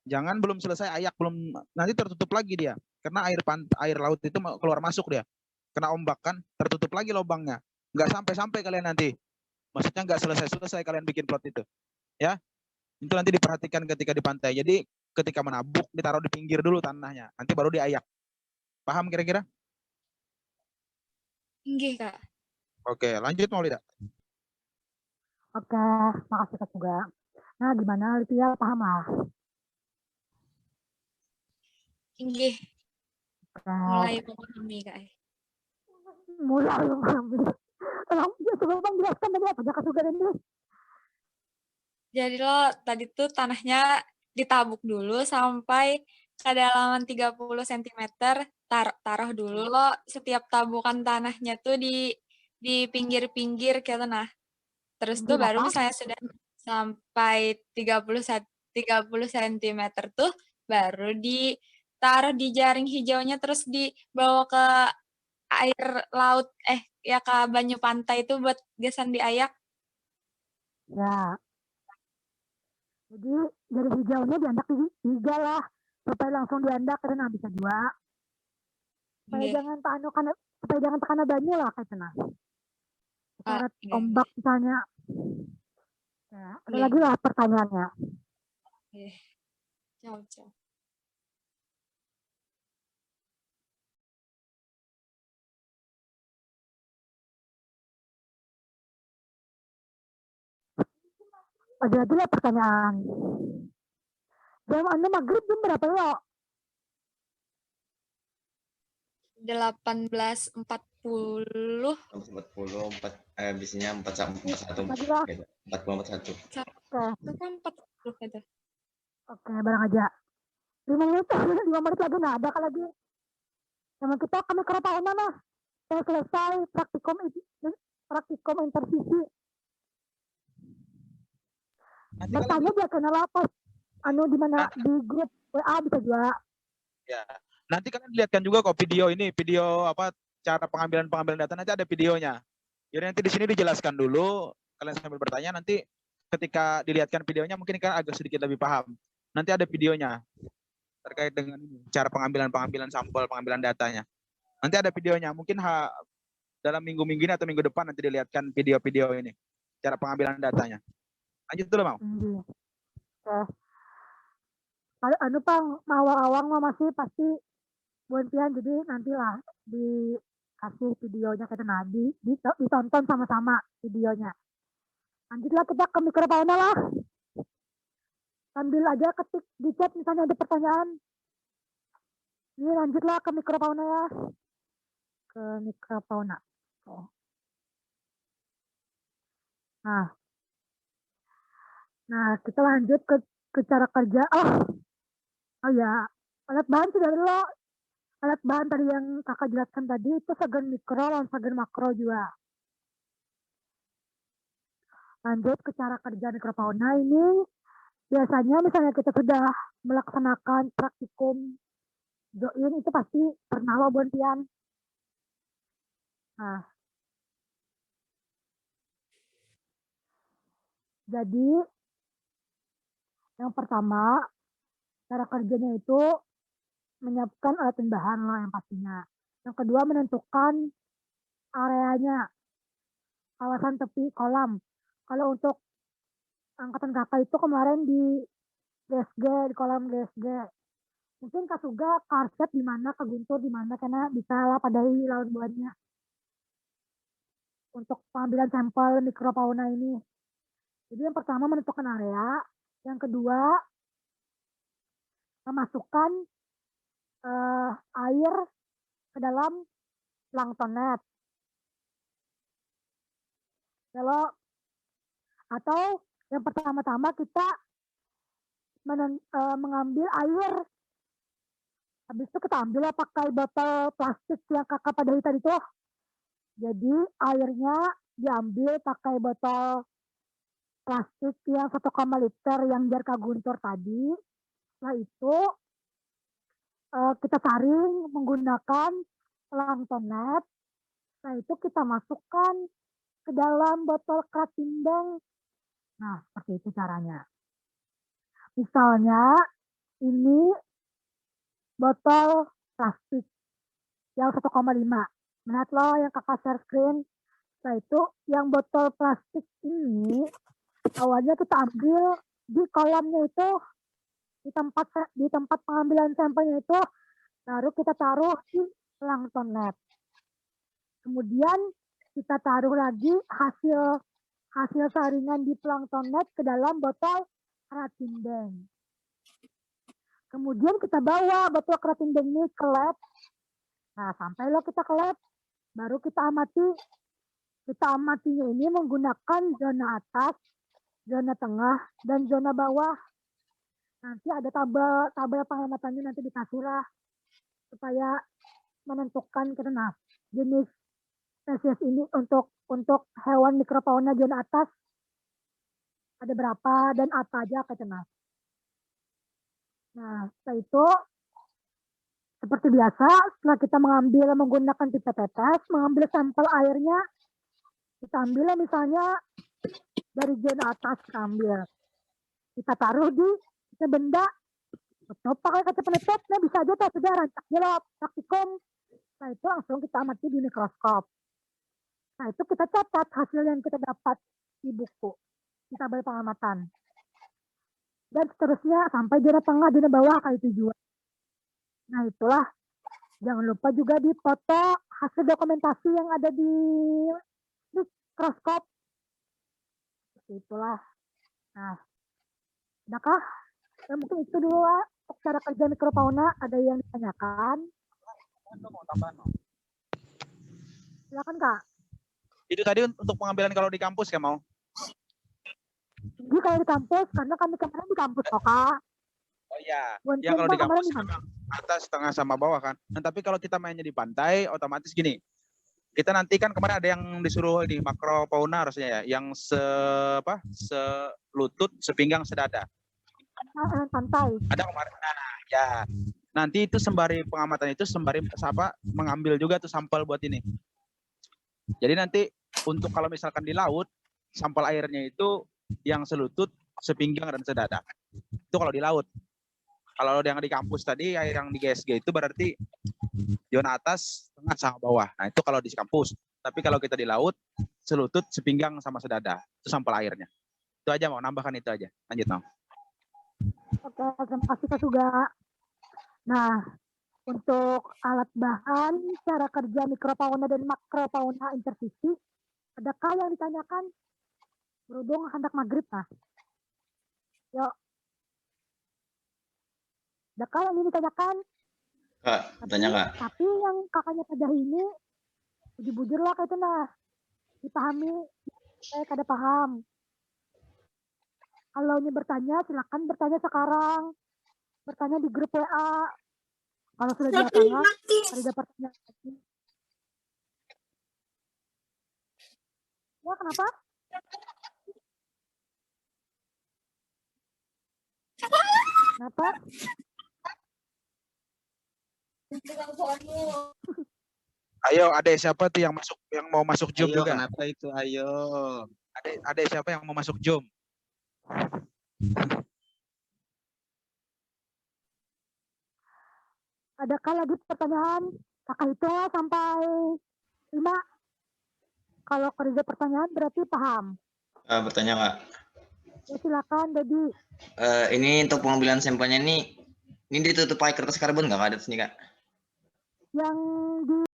Jangan belum selesai ayak, belum, nanti tertutup lagi dia. Karena air laut itu keluar masuk dia. Kena ombak kan, tertutup lagi lubangnya. Nggak sampai-sampai kalian nanti. Maksudnya nggak selesai-selesai kalian bikin plot itu. Ya, itu nanti diperhatikan ketika di pantai. Jadi ketika menabuk, ditaruh di pinggir dulu tanahnya. Nanti baru diayak. Paham kira-kira? Inggih, Kak. Oke, lanjut Maulida. Oke, makasih Kak juga. Nah, gimana Livia, paham lah? Inggih, Oke, mulai memahami, Kak. mulai memahami. Tolong, ya, coba Bang jelaskan tadi apa Kak juga ini. Jadi lo tadi tuh tanahnya ditabuk dulu sampai kedalaman 30 cm, taruh dulu lo setiap tabukan tanahnya tuh di pinggir-pinggir kayak nah. Terus tuh baru misalnya sudah sampai 30 cm tuh baru ditaruh di jaring hijaunya, terus dibawa ke air laut ya ke banyu pantai itu buat gesan diayak. Ya. Jadi dari hijaunya diandak 3 lah, supaya langsung diandak karena bisa 2. Supaya jangan tekana banyu lah kayak nah. Syarat ombak misalnya. Ya, ada lagi lah pertanyaannya. Ciao. Ada lagi lah pertanyaan. Jam Anda maghrib jam berapa lo? 18.40. 40, biasanya 41. 40, 41. Oke. Itu kan 40 gitu. Oke, barang aja. 5 menit, 5 menit lagi nggak ada lagi. Sama kita kami kereta mana? Saya selesai praktikum intersisi. Bertanya dia kenal apa? Di mana di grup WA bisa juga. Ya. Nanti kalian lihatkan juga kok video apa cara pengambilan data, nanti ada videonya. Jadi nanti di sini dijelaskan dulu, kalian sambil bertanya, nanti ketika dilihatkan videonya mungkin kalian agak sedikit lebih paham. Nanti ada videonya terkait dengan cara pengambilan sampel, pengambilan datanya. Nanti ada videonya, mungkin dalam minggu-minggu ini atau minggu depan nanti dilihatkan video-video ini, cara pengambilan datanya. Lanjut dulu, Mau. Oke. Pang, awang mah masih pasti buantian, jadi nantilah dikasih videonya kita ditonton sama-sama videonya. Lanjutlah kita ke mikrofauna lah. Sambil aja ketik di chat misalnya ada pertanyaan. Ini lanjutlah ke mikrofauna ya. Ke mikrofauna. Oh. Nah, kita lanjut ke cara kerja. Oh ya, alat bahan sudah dulu. Alat bahan tadi yang kakak jelaskan tadi itu segan mikro dan segan makro juga. Lanjut ke cara kerja mikrofauna ini. Biasanya misalnya kita sudah melaksanakan praktikum join itu pasti pernah lo bontian. Nah, jadi yang pertama cara kerjanya itu menyiapkan alat dan bahan lo yang pastinya. Yang kedua menentukan areanya, kawasan tepi kolam. Kalau untuk angkatan kakak itu kemarin di GSG, di kolam GSG. Mungkin Kak Suga karset di mana, Kak Guntur di mana, karena bisa lah padai lawan buahnya. Untuk pengambilan sampel mikrofauna ini. Jadi yang pertama menentukan area, yang kedua memasukkan air ke dalam plankton net. Atau yang pertama-tama kita mengambil air. Habis itu kita ambil pakai botol plastik yang kakak padai tadi tuh. Jadi airnya diambil pakai botol plastik yang 1, liter yang Jarka Guntur tadi. Setelah itu kita saring menggunakan planktonet. Setelah itu kita masukkan ke dalam botol kratindeng. Nah, seperti itu caranya. Misalnya ini botol plastik yang 1,5. Lihat loh yang kakak share screen. Setelah itu yang botol plastik ini awalnya kita ambil di kolamnya itu, di tempat pengambilan sampelnya itu, baru kita taruh di planktonet. Kemudian kita taruh lagi hasil saringan di planktonet ke dalam botol kratindeng. Kemudian kita bawa botol kratindeng ini ke lab. Nah, sampai lo kita ke lab, baru kita amati. Kita amatinya ini menggunakan zona atas, zona tengah, dan zona bawah. Nanti ada tabel pengamatannya nanti dikasih lah, supaya menentukan karena jenis spesies ini untuk hewan mikrofauna zona atas ada berapa dan apa aja katanya. Nah, setelah itu seperti biasa, setelah kita menggunakan pipet tetes, mengambil sampel airnya, kita ambil misalnya dari zona atas, kita ambil. Kita taruh di benda, tutup pakai kaca penutup, nah bisa aja tuh sudah rancak jelap, praktikum. Nah itu langsung kita amati di mikroskop. Nah itu kita catat hasil yang kita dapat di buku, di tabel pengamatan. Dan seterusnya sampai zona tengah, zona bawah kayak tujuan. Nah itulah, jangan lupa juga dipoto hasil dokumentasi yang ada di mikroskop. Seperti itulah. Nah, adakah? Ya, mungkin itu dulu lah, untuk cara kerja mikrofauna. Ada yang ditanyakan? Silakan Kak. Itu tadi untuk pengambilan kalau di kampus ya mau? Jadi kalau di kampus, karena kami kemarin di kampus kok Kak. Oh iya, Buan ya kalau di kemarin kampus di mana? atas, tengah sama bawah kan. Nah, tapi kalau kita mainnya di pantai, otomatis gini. Kita nanti kan kemarin ada yang disuruh di makrofauna harusnya ya, yang selutut, sepinggang, sedada. Pantai. Ada kemarin. Nah, ya. Nanti itu sembari pengamatan itu sembari mengambil juga tuh sampel buat ini. Jadi nanti untuk kalau misalkan di laut, sampel airnya itu yang selutut, sepinggang dan sedada. Itu kalau di laut. Kalau yang di kampus tadi, air yang di GSG itu berarti zona atas, tengah sama bawah. Nah itu kalau di kampus. Tapi kalau kita di laut, selutut, sepinggang sama sedada. Itu sampel airnya. Itu aja mau nambahkan itu aja. Lanjut mau. Oke, terima kasih Kak Suga. Nah, untuk alat bahan, cara kerja mikrofauna dan makrofauna intervisi, adakah yang ditanyakan? Berhubung hendak maghrib, nah. Yuk. Adakah yang ini ditanyakan? Kak, tanya Kak. Tapi yang kakaknya Kak ini, bujur-bujur lah kayak itu nah. Dipahami, saya kada paham. Kalau ini bertanya, silakan bertanya sekarang. Bertanya di grup WA. Kalau sudah di lapangan, ada pertanyaan lagi. Ya, kenapa? Kenapa? Ayo, ada siapa tuh yang mau masuk Zoom Ayo, juga? kenapa itu? Ayo. Ada siapa yang mau masuk Zoom? Adakah lagi pertanyaan? Kakak itu sampai 5. Kalau kerja pertanyaan berarti paham. Bertanya Kak. Ya, silakan, Dedi. Ini untuk pengambilan sampelnya ini ditutup pakai kertas karbon nggak Kak? Ada sini Kak? Yang di